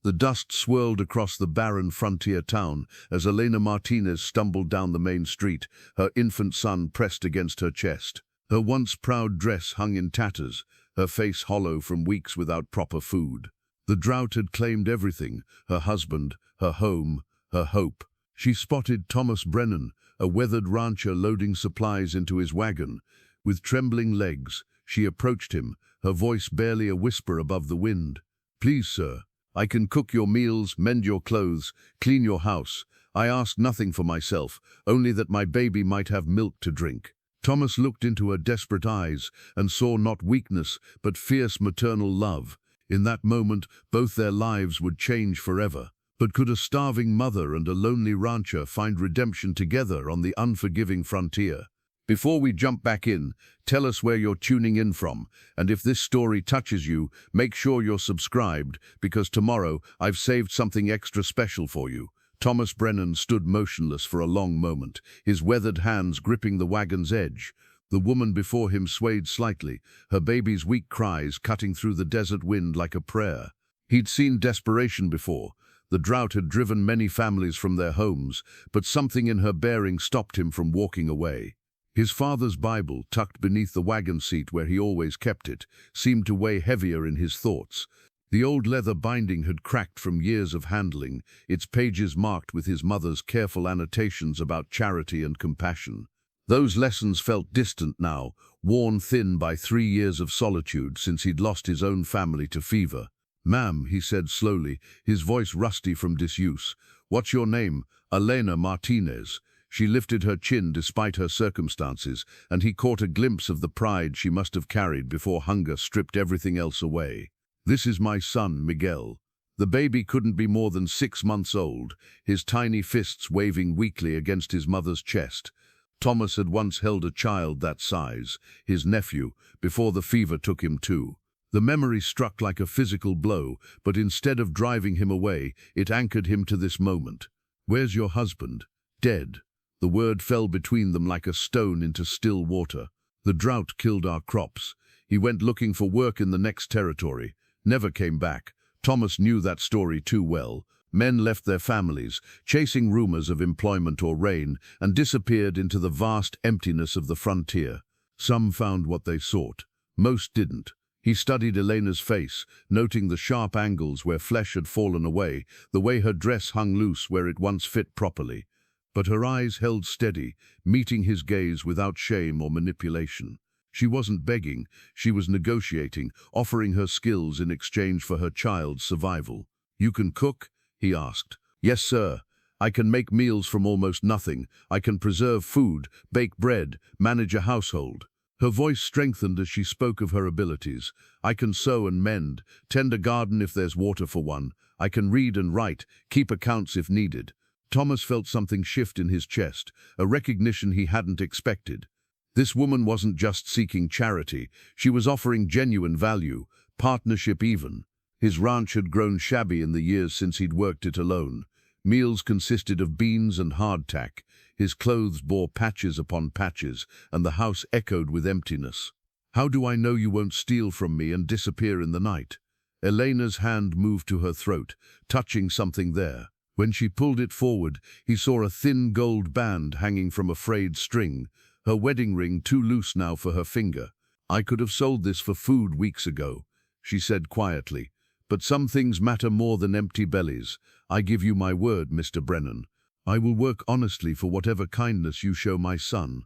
The dust swirled across the barren frontier town as Elena Martinez stumbled down the main street, her infant son pressed against her chest. Her once proud dress hung in tatters, her face hollow from weeks without proper food. The drought had claimed everything, her husband, her home, her hope. She spotted Thomas Brennan, a weathered rancher loading supplies into his wagon. With trembling legs, she approached him, her voice barely a whisper above the wind. "Please, sir, I can cook your meals, mend your clothes, clean your house. I ask nothing for myself, only that my baby might have milk to drink." Thomas looked into her desperate eyes and saw not weakness, but fierce maternal love. In that moment, both their lives would change forever. But could a starving mother and a lonely rancher find redemption together on the unforgiving frontier? Before we jump back in, tell us where you're tuning in from, and if this story touches you, make sure you're subscribed, because tomorrow I've saved something extra special for you. Thomas Brennan stood motionless for a long moment, his weathered hands gripping the wagon's edge. The woman before him swayed slightly, her baby's weak cries cutting through the desert wind like a prayer. He'd seen desperation before. The drought had driven many families from their homes, but something in her bearing stopped him from walking away. His father's Bible, tucked beneath the wagon seat where he always kept it, seemed to weigh heavier in his thoughts. The old leather binding had cracked from years of handling, its pages marked with his mother's careful annotations about charity and compassion. Those lessons felt distant now, worn thin by 3 years of solitude since he'd lost his own family to fever. "Ma'am," he said slowly, his voice rusty from disuse. "What's your name?" "Elena Martinez." She lifted her chin despite her circumstances, and he caught a glimpse of the pride she must have carried before hunger stripped everything else away. "This is my son, Miguel." The baby couldn't be more than 6 months old, his tiny fists waving weakly against his mother's chest. Thomas had once held a child that size, his nephew, before the fever took him too. The memory struck like a physical blow, but instead of driving him away, it anchored him to this moment. "Where's your husband?" "Dead." The word fell between them like a stone into still water. "The drought killed our crops. He went looking for work in the next territory. Never came back." Thomas knew that story too well. Men left their families, chasing rumors of employment or rain, and disappeared into the vast emptiness of the frontier. Some found what they sought. Most didn't. He studied Elena's face, noting the sharp angles where flesh had fallen away, the way her dress hung loose where it once fit properly. But her eyes held steady, meeting his gaze without shame or manipulation. She wasn't begging, she was negotiating, offering her skills in exchange for her child's survival. "You can cook?" he asked. "Yes, sir. I can make meals from almost nothing. I can preserve food, bake bread, manage a household." Her voice strengthened as she spoke of her abilities. "I can sew and mend, tend a garden if there's water for one. I can read and write, keep accounts if needed." Thomas felt something shift in his chest, a recognition he hadn't expected. This woman wasn't just seeking charity, she was offering genuine value, partnership even. His ranch had grown shabby in the years since he'd worked it alone. Meals consisted of beans and hardtack. His clothes bore patches upon patches, and the house echoed with emptiness. "How do I know you won't steal from me and disappear in the night?" Elena's hand moved to her throat, touching something there. When she pulled it forward, he saw a thin gold band hanging from a frayed string, her wedding ring too loose now for her finger. "I could have sold this for food weeks ago," she said quietly. "But some things matter more than empty bellies. I give you my word, Mr. Brennan. I will work honestly for whatever kindness you show my son."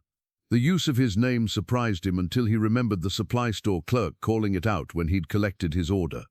The use of his name surprised him until he remembered the supply store clerk calling it out when he'd collected his order.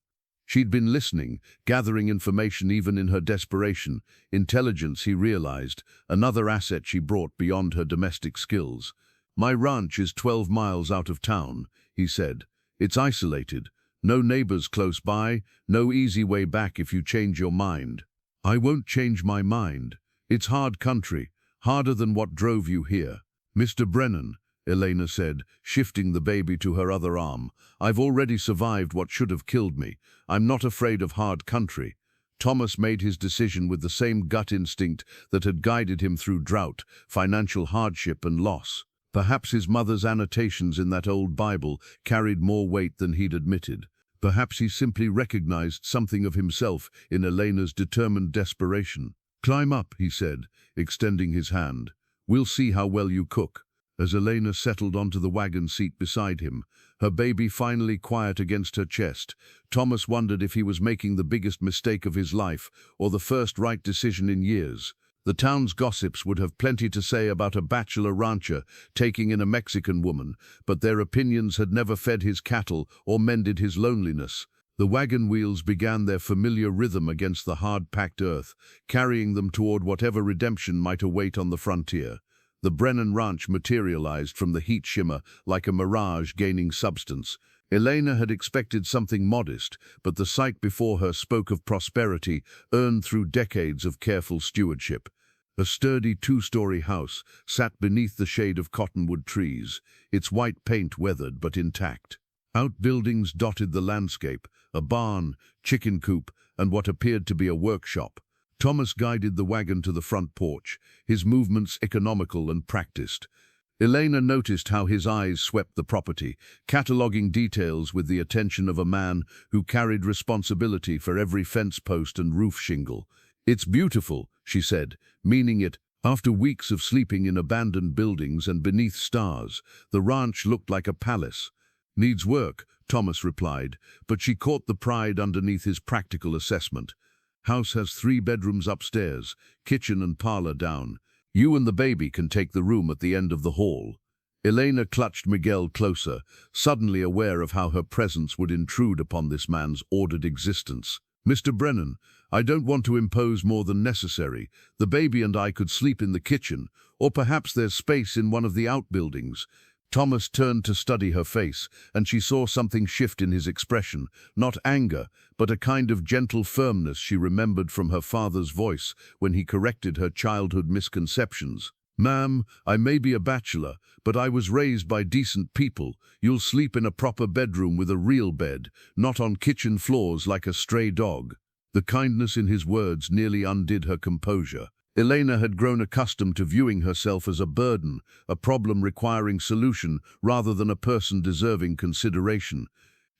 She'd been listening, gathering information even in her desperation. Intelligence, he realized, another asset she brought beyond her domestic skills. "My ranch is 12 miles out of town," he said. "It's isolated. No neighbors close by, no easy way back if you change your mind." "I won't change my mind. It's hard country, harder than what drove you here." "Mr. Brennan," Elena said, shifting the baby to her other arm, "I've already survived what should have killed me. I'm not afraid of hard country." Thomas made his decision with the same gut instinct that had guided him through drought, financial hardship and loss. Perhaps his mother's annotations in that old Bible carried more weight than he'd admitted. Perhaps he simply recognized something of himself in Elena's determined desperation. "Climb up," he said, extending his hand. "We'll see how well you cook." As Elena settled onto the wagon seat beside him, her baby finally quiet against her chest, Thomas wondered if he was making the biggest mistake of his life or the first right decision in years. The town's gossips would have plenty to say about a bachelor rancher taking in a Mexican woman, but their opinions had never fed his cattle or mended his loneliness. The wagon wheels began their familiar rhythm against the hard-packed earth, carrying them toward whatever redemption might await on the frontier. The Brennan ranch materialized from the heat shimmer like a mirage gaining substance. Elena had expected something modest, but the sight before her spoke of prosperity earned through decades of careful stewardship. A sturdy two-story house sat beneath the shade of cottonwood trees, its white paint weathered but intact. Outbuildings dotted the landscape, a barn, chicken coop, and what appeared to be a workshop. Thomas guided the wagon to the front porch, his movements economical and practiced. Elena noticed how his eyes swept the property, cataloging details with the attention of a man who carried responsibility for every fence post and roof shingle. "It's beautiful," she said, meaning it. After weeks of sleeping in abandoned buildings and beneath stars, the ranch looked like a palace. "Needs work," Thomas replied, but she caught the pride underneath his practical assessment. "House has 3 bedrooms upstairs, kitchen and parlor down. You and the baby can take the room at the end of the hall." Elena clutched Miguel closer, suddenly aware of how her presence would intrude upon this man's ordered existence. "Mr. Brennan, I don't want to impose more than necessary. The baby and I could sleep in the kitchen, or perhaps there's space in one of the outbuildings." Thomas turned to study her face, and she saw something shift in his expression, not anger, but a kind of gentle firmness she remembered from her father's voice when he corrected her childhood misconceptions. "Ma'am, I may be a bachelor, but I was raised by decent people. You'll sleep in a proper bedroom with a real bed, not on kitchen floors like a stray dog." The kindness in his words nearly undid her composure. Elena had grown accustomed to viewing herself as a burden, a problem requiring solution rather than a person deserving consideration.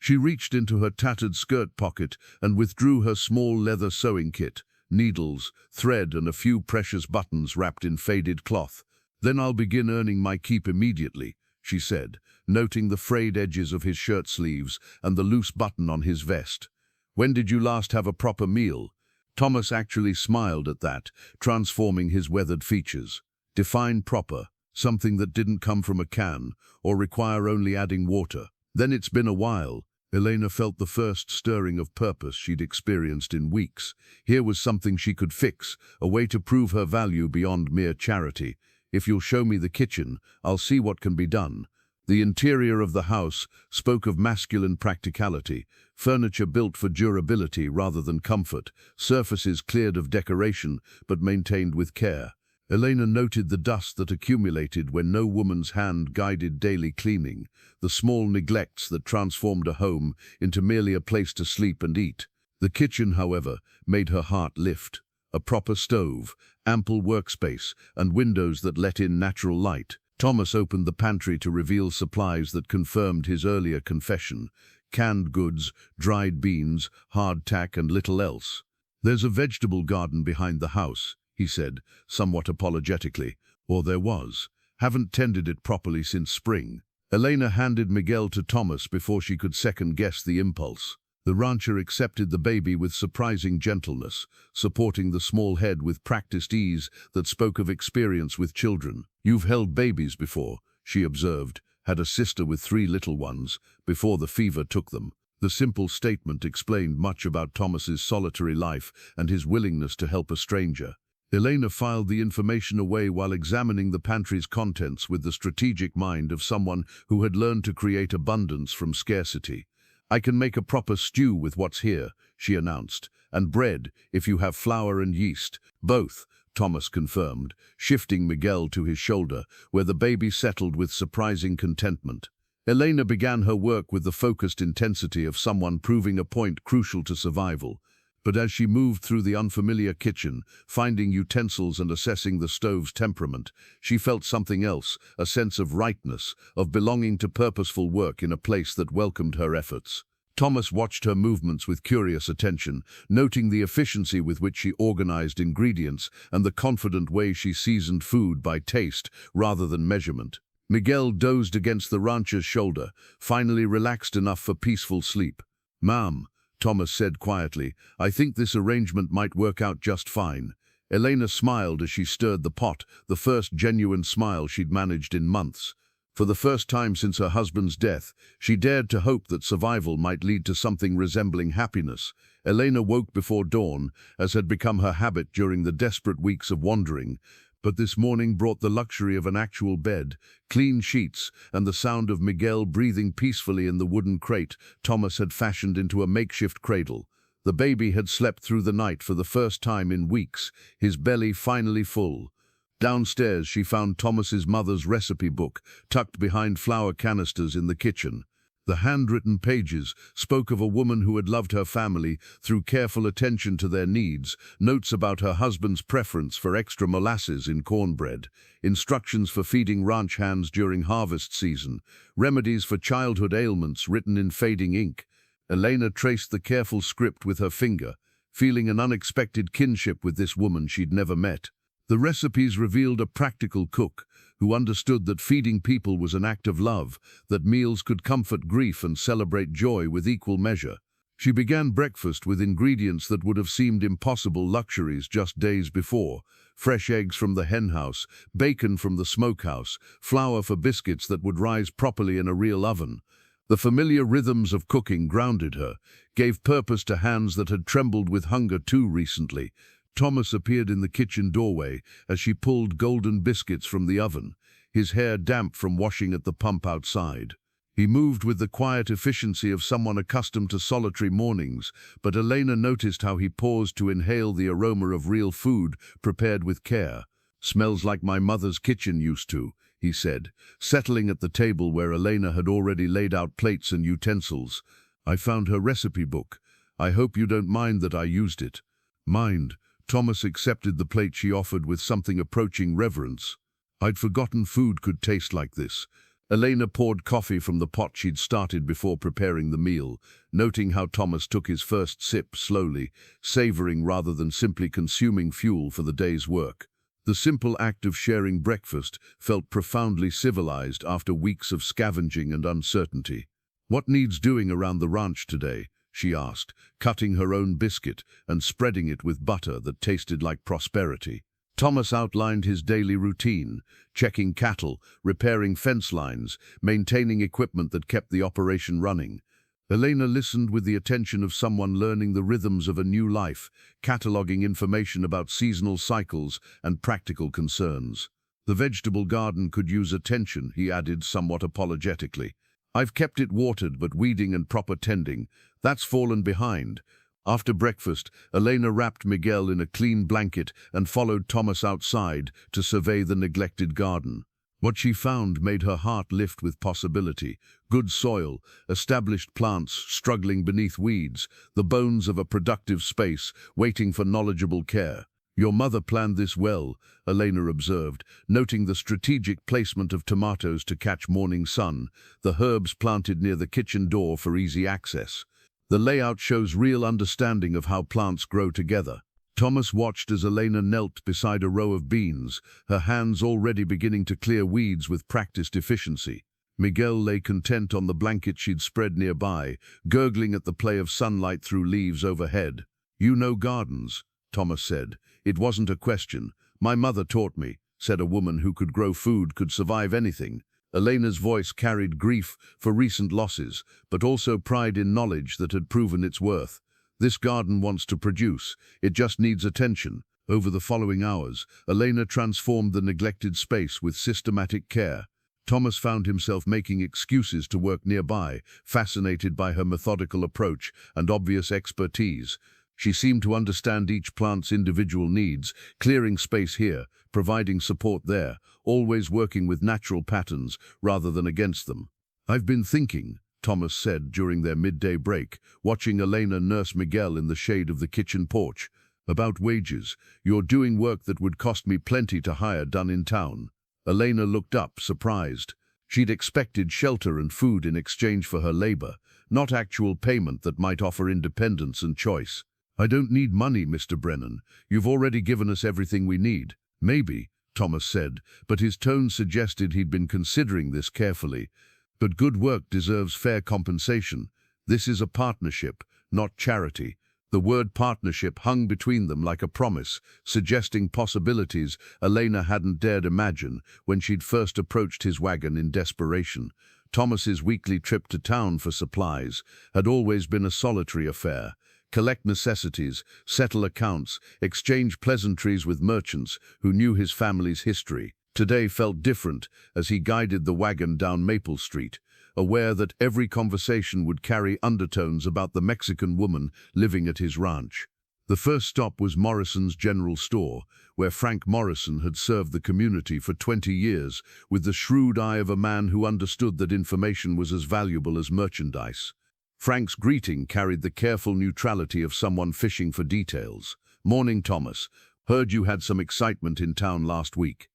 She reached into her tattered skirt pocket and withdrew her small leather sewing kit, needles, thread, and a few precious buttons wrapped in faded cloth. "Then I'll begin earning my keep immediately," she said, noting the frayed edges of his shirt sleeves and the loose button on his vest. "When did you last have a proper meal?" Thomas actually smiled at that, transforming his weathered features. "Define proper, something that didn't come from a can, or require only adding water." "Then it's been a while." Elena felt the first stirring of purpose she'd experienced in weeks. Here was something she could fix, a way to prove her value beyond mere charity. "If you'll show me the kitchen, I'll see what can be done." The interior of the house spoke of masculine practicality, furniture built for durability rather than comfort, surfaces cleared of decoration but maintained with care. Elena noted the dust that accumulated when no woman's hand guided daily cleaning, the small neglects that transformed a home into merely a place to sleep and eat. The kitchen, however, made her heart lift. A proper stove, ample workspace, and windows that let in natural light. Thomas opened the pantry to reveal supplies that confirmed his earlier confession: canned goods, dried beans, hardtack, and little else. "There's a vegetable garden behind the house," he said, somewhat apologetically. "Or there was. Haven't tended it properly since spring." Elena handed Miguel to Thomas before she could second-guess the impulse. The rancher accepted the baby with surprising gentleness, supporting the small head with practiced ease that spoke of experience with children. "You've held babies before," she observed, "had a sister with 3 little ones, before the fever took them." The simple statement explained much about Thomas's solitary life and his willingness to help a stranger. Elena filed the information away while examining the pantry's contents with the strategic mind of someone who had learned to create abundance from scarcity. "I can make a proper stew with what's here," she announced, "and bread, if you have flour and yeast." "Both," Thomas confirmed, shifting Miguel to his shoulder, where the baby settled with surprising contentment. Elena began her work with the focused intensity of someone proving a point crucial to survival. But as she moved through the unfamiliar kitchen, finding utensils and assessing the stove's temperament, she felt something else, a sense of rightness, of belonging to purposeful work in a place that welcomed her efforts. Thomas watched her movements with curious attention, noting the efficiency with which she organized ingredients and the confident way she seasoned food by taste rather than measurement. Miguel dozed against the rancher's shoulder, finally relaxed enough for peaceful sleep. "Ma'am," Thomas said quietly, "I think this arrangement might work out just fine." Elena smiled as she stirred the pot, the first genuine smile she'd managed in months. For the first time since her husband's death, she dared to hope that survival might lead to something resembling happiness. Elena woke before dawn, as had become her habit during the desperate weeks of wandering, but this morning brought the luxury of an actual bed, clean sheets, and the sound of Miguel breathing peacefully in the wooden crate Thomas had fashioned into a makeshift cradle. The baby had slept through the night for the first time in weeks, his belly finally full. Downstairs, she found Thomas's mother's recipe book, tucked behind flour canisters in the kitchen. The handwritten pages spoke of a woman who had loved her family through careful attention to their needs, notes about her husband's preference for extra molasses in cornbread, instructions for feeding ranch hands during harvest season, remedies for childhood ailments written in fading ink. Elena traced the careful script with her finger, feeling an unexpected kinship with this woman she'd never met. The recipes revealed a practical cook who understood that feeding people was an act of love, that meals could comfort grief and celebrate joy with equal measure. She began breakfast with ingredients that would have seemed impossible luxuries just days before: fresh eggs from the henhouse, bacon from the smokehouse, flour for biscuits that would rise properly in a real oven. The familiar rhythms of cooking grounded her, gave purpose to hands that had trembled with hunger too recently. Thomas appeared in the kitchen doorway as she pulled golden biscuits from the oven, his hair damp from washing at the pump outside. He moved with the quiet efficiency of someone accustomed to solitary mornings, but Elena noticed how he paused to inhale the aroma of real food prepared with care. "Smells like my mother's kitchen used to," he said, settling at the table where Elena had already laid out plates and utensils. "I found her recipe book. I hope you don't mind that I used it." "Mind?" Thomas accepted the plate she offered with something approaching reverence. "I'd forgotten food could taste like this." Elena poured coffee from the pot she'd started before preparing the meal, noting how Thomas took his first sip slowly, savoring rather than simply consuming fuel for the day's work. The simple act of sharing breakfast felt profoundly civilized after weeks of scavenging and uncertainty. "What needs doing around the ranch today?" she asked, cutting her own biscuit and spreading it with butter that tasted like prosperity. Thomas outlined his daily routine: checking cattle, repairing fence lines, maintaining equipment that kept the operation running. Elena listened with the attention of someone learning the rhythms of a new life, cataloging information about seasonal cycles and practical concerns. "The vegetable garden could use attention," he added somewhat apologetically. "I've kept it watered, but weeding and proper tending, that's fallen behind." After breakfast, Elena wrapped Miguel in a clean blanket and followed Thomas outside to survey the neglected garden. What she found made her heart lift with possibility: good soil, established plants struggling beneath weeds, the bones of a productive space waiting for knowledgeable care. "Your mother planned this well," Elena observed, noting the strategic placement of tomatoes to catch morning sun, the herbs planted near the kitchen door for easy access. The layout shows real understanding of how plants grow together. Thomas watched as Elena knelt beside a row of beans, her hands already beginning to clear weeds with practiced efficiency. Miguel lay content on the blanket she'd spread nearby, gurgling at the play of sunlight through leaves overhead. "You know gardens," Thomas said. "It wasn't a question. My mother taught me," said a woman who could grow food, could survive anything. Elena's voice carried grief for recent losses, but also pride in knowledge that had proven its worth. "This garden wants to produce. It just needs attention." Over the following hours, Elena transformed the neglected space with systematic care. Thomas found himself making excuses to work nearby, fascinated by her methodical approach and obvious expertise. She seemed to understand each plant's individual needs, clearing space here, providing support there, always working with natural patterns rather than against them. "I've been thinking," Thomas said during their midday break, watching Elena nurse Miguel in the shade of the kitchen porch, "about wages. You're doing work that would cost me plenty to hire done in town." Elena looked up, surprised. She'd expected shelter and food in exchange for her labor, not actual payment that might offer independence and choice. "I don't need money, Mr. Brennan. You've already given us everything we need." "Maybe," Thomas said, but his tone suggested he'd been considering this carefully. "But good work deserves fair compensation. This is a partnership, not charity." The word partnership hung between them like a promise, suggesting possibilities Elena hadn't dared imagine when she'd first approached his wagon in desperation. Thomas's weekly trip to town for supplies had always been a solitary affair. Collect necessities, settle accounts, exchange pleasantries with merchants who knew his family's history. Today felt different as he guided the wagon down Maple Street, aware that every conversation would carry undertones about the Mexican woman living at his ranch. The first stop was Morrison's General Store, where Frank Morrison had served the community for 20 years, with the shrewd eye of a man who understood that information was as valuable as merchandise. Frank's greeting carried the careful neutrality of someone fishing for details. "Morning, Thomas. Heard you had some excitement in town last week."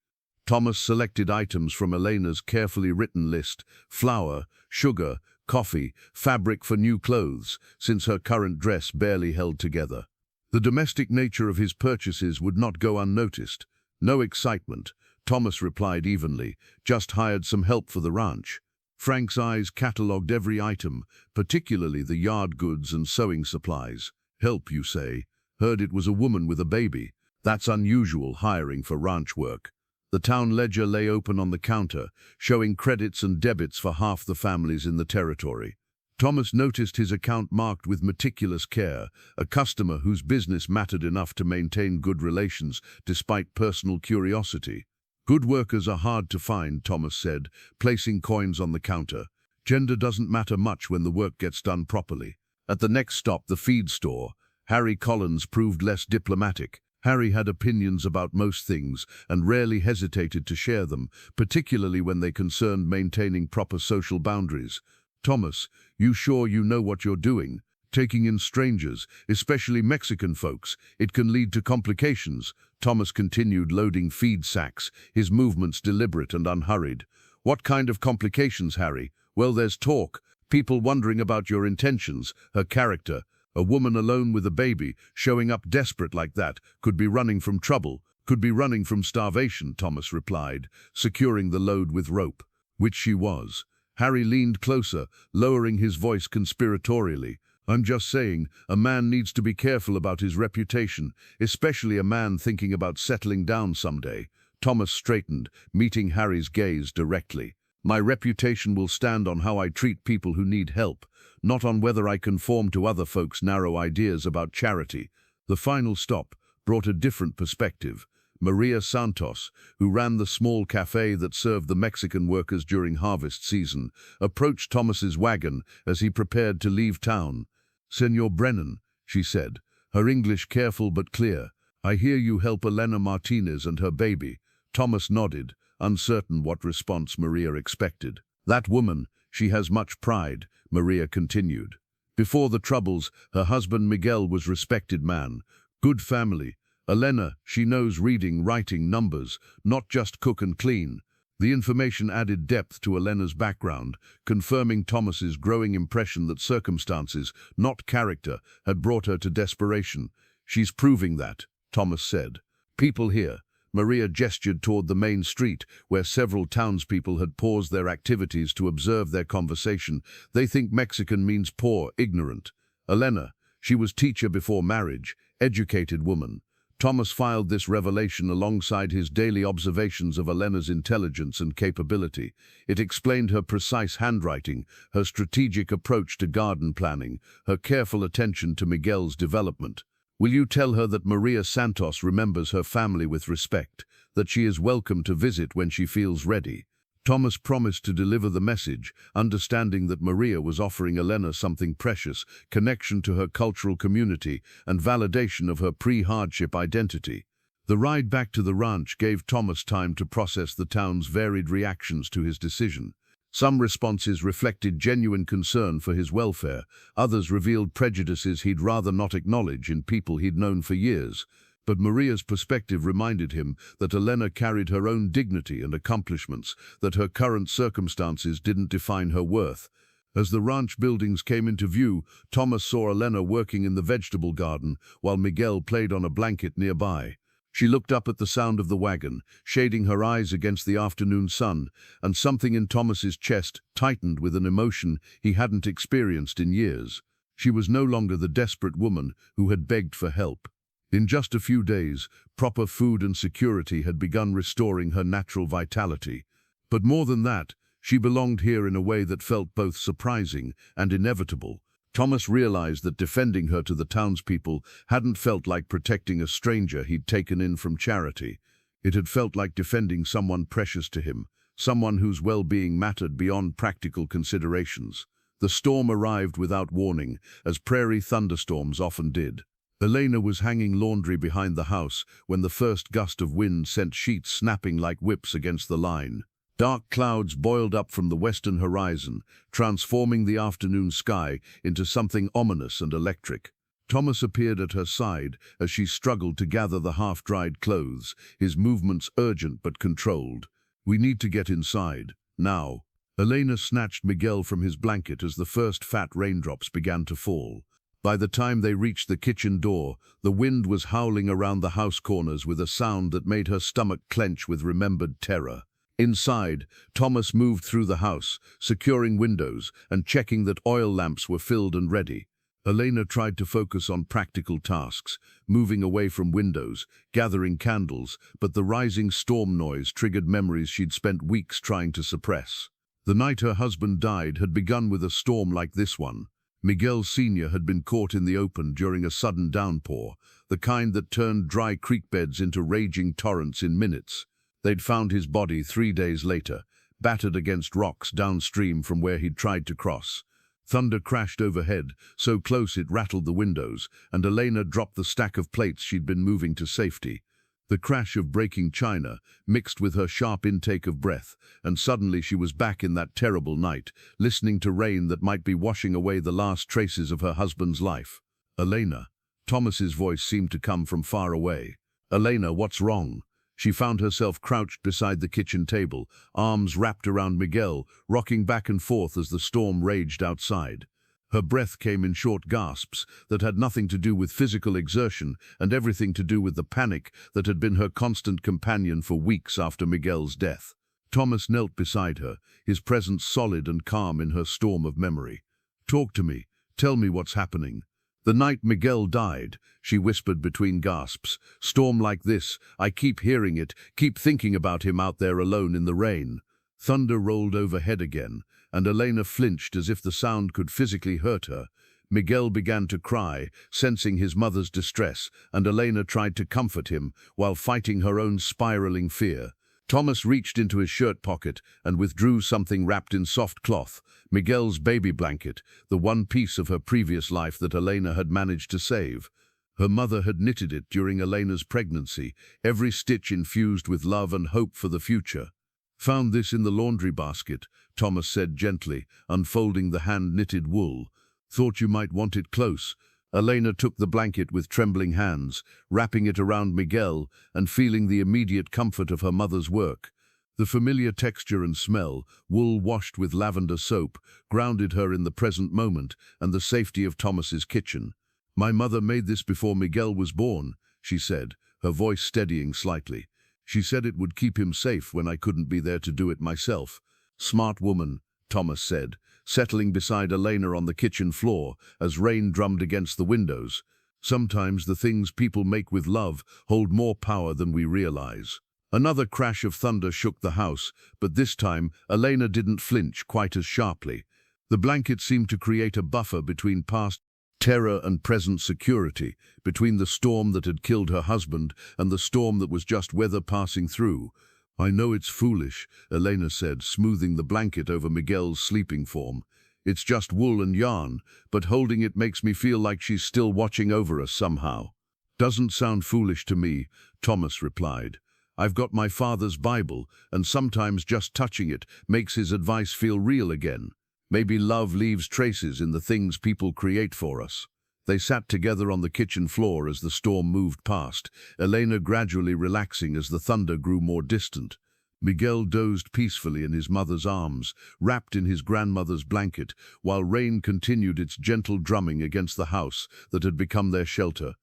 Thomas selected items from Elena's carefully written list: flour, sugar, coffee, fabric for new clothes, since her current dress barely held together. The domestic nature of his purchases would not go unnoticed. "No excitement," Thomas replied evenly. "Just hired some help for the ranch." Frank's eyes catalogued every item, particularly the yard goods and sewing supplies. "Help, you say? Heard it was a woman with a baby. That's unusual hiring for ranch work." The town ledger lay open on the counter, showing credits and debits for half the families in the territory. Thomas noticed his account marked with meticulous care, a customer whose business mattered enough to maintain good relations despite personal curiosity. "Good workers are hard to find," Thomas said, placing coins on the counter. "Gender doesn't matter much when the work gets done properly." At the next stop, the feed store, Harry Collins proved less diplomatic. Harry had opinions about most things and rarely hesitated to share them, particularly when they concerned maintaining proper social boundaries. "Thomas, you sure you know what you're doing? Taking in strangers, especially Mexican folks, it can lead to complications." Thomas continued loading feed sacks, his movements deliberate and unhurried. "What kind of complications, Harry?" "Well, there's talk. People wondering about your intentions, her character. A woman alone with a baby, showing up desperate like that, could be running from trouble, could be running from starvation," Thomas replied, securing the load with rope. "Which she was." Harry leaned closer, lowering his voice conspiratorially. "I'm just saying, a man needs to be careful about his reputation, especially a man thinking about settling down someday." Thomas straightened, meeting Harry's gaze directly. "My reputation will stand on how I treat people who need help, not on whether I conform to other folks' narrow ideas about charity." The final stop brought a different perspective. Maria Santos, who ran the small cafe that served the Mexican workers during harvest season, approached Thomas's wagon as he prepared to leave town. "Senor Brennan," she said, her English careful but clear, "I hear you help Elena Martinez and her baby." Thomas nodded, uncertain what response Maria expected. "That woman, she has much pride," Maria continued. "Before the Troubles, her husband Miguel was respected man. Good family. Elena, she knows reading, writing, numbers, not just cook and clean." The information added depth to Elena's background, confirming Thomas's growing impression that circumstances, not character, had brought her to desperation. "She's proving that," Thomas said. "People here." Maria gestured toward the main street, where several townspeople had paused their activities to observe their conversation. "They think Mexican means poor, ignorant." Elena, she was teacher before marriage, educated woman. Thomas filed this revelation alongside his daily observations of Elena's intelligence and capability. It explained her precise handwriting, her strategic approach to garden planning, her careful attention to Miguel's development. "Will you tell her that Maria Santos remembers her family with respect, that she is welcome to visit when she feels ready?" Thomas promised to deliver the message, understanding that Maria was offering Elena something precious, connection to her cultural community and validation of her pre-hardship identity. The ride back to the ranch gave Thomas time to process the town's varied reactions to his decision. Some responses reflected genuine concern for his welfare, others revealed prejudices he'd rather not acknowledge in people he'd known for years. But Maria's perspective reminded him that Elena carried her own dignity and accomplishments, that her current circumstances didn't define her worth. As the ranch buildings came into view, Thomas saw Elena working in the vegetable garden while Miguel played on a blanket nearby. She looked up at the sound of the wagon, shading her eyes against the afternoon sun, and something in Thomas's chest tightened with an emotion he hadn't experienced in years. She was no longer the desperate woman who had begged for help. In just a few days, proper food and security had begun restoring her natural vitality. But more than that, she belonged here in a way that felt both surprising and inevitable. Thomas realized that defending her to the townspeople hadn't felt like protecting a stranger he'd taken in from charity. It had felt like defending someone precious to him, someone whose well-being mattered beyond practical considerations. The storm arrived without warning, as prairie thunderstorms often did. Elena was hanging laundry behind the house when the first gust of wind sent sheets snapping like whips against the line. Dark clouds boiled up from the western horizon, transforming the afternoon sky into something ominous and electric. Thomas appeared at her side as she struggled to gather the half-dried clothes, his movements urgent but controlled. "We need to get inside, now." Elena snatched Miguel from his blanket as the first fat raindrops began to fall. By the time they reached the kitchen door, the wind was howling around the house corners with a sound that made her stomach clench with remembered terror. Inside, Thomas moved through the house, securing windows and checking that oil lamps were filled and ready. Elena tried to focus on practical tasks, moving away from windows, gathering candles, but the rising storm noise triggered memories she'd spent weeks trying to suppress. The night her husband died had begun with a storm like this one. Miguel Sr. had been caught in the open during a sudden downpour, the kind that turned dry creek beds into raging torrents in minutes. They'd found his body 3 days later, battered against rocks downstream from where he'd tried to cross. Thunder crashed overhead, so close it rattled the windows, and Elena dropped the stack of plates she'd been moving to safety. The crash of breaking china mixed with her sharp intake of breath, and suddenly she was back in that terrible night, listening to rain that might be washing away the last traces of her husband's life. "Elena." Thomas's voice seemed to come from far away. "Elena, what's wrong?" She found herself crouched beside the kitchen table, arms wrapped around Miguel, rocking back and forth as the storm raged outside. Her breath came in short gasps that had nothing to do with physical exertion and everything to do with the panic that had been her constant companion for weeks after Miguel's death. Thomas knelt beside her, his presence solid and calm in her storm of memory. "Talk to me. Tell me what's happening." "The night Miguel died," she whispered between gasps. "Storm like this, I keep hearing it, keep thinking about him out there alone in the rain." Thunder rolled overhead again, and Elena flinched as if the sound could physically hurt her. Miguel began to cry, sensing his mother's distress, and Elena tried to comfort him while fighting her own spiraling fear. Thomas reached into his shirt pocket and withdrew something wrapped in soft cloth, Miguel's baby blanket, the one piece of her previous life that Elena had managed to save. Her mother had knitted it during Elena's pregnancy, every stitch infused with love and hope for the future. "Found this in the laundry basket," Thomas said gently, unfolding the hand-knitted wool. "Thought you might want it close." Elena took the blanket with trembling hands, wrapping it around Miguel and feeling the immediate comfort of her mother's work. The familiar texture and smell, wool washed with lavender soap, grounded her in the present moment and the safety of Thomas's kitchen. "My mother made this before Miguel was born," she said, her voice steadying slightly. "She said it would keep him safe when I couldn't be there to do it myself." "Smart woman," Thomas said, settling beside Elena on the kitchen floor as rain drummed against the windows. "Sometimes the things people make with love hold more power than we realize." Another crash of thunder shook the house, but this time Elena didn't flinch quite as sharply. The blanket seemed to create a buffer between past terror and present security, between the storm that had killed her husband and the storm that was just weather passing through. "I know it's foolish," Elena said, smoothing the blanket over Miguel's sleeping form. "It's just wool and yarn, but holding it makes me feel like she's still watching over us somehow." "Doesn't sound foolish to me," Thomas replied. "I've got my father's Bible, and sometimes just touching it makes his advice feel real again. Maybe love leaves traces in the things people create for us." They sat together on the kitchen floor as the storm moved past, Elena gradually relaxing as the thunder grew more distant. Miguel dozed peacefully in his mother's arms, wrapped in his grandmother's blanket, while rain continued its gentle drumming against the house that had become their shelter.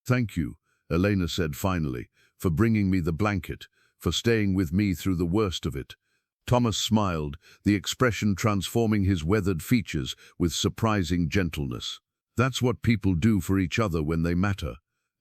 "Thank you," Elena said finally, "for bringing me the blanket, for staying with me through the worst of it." Thomas smiled, the expression transforming his weathered features with surprising gentleness. "That's what people do for each other when they matter."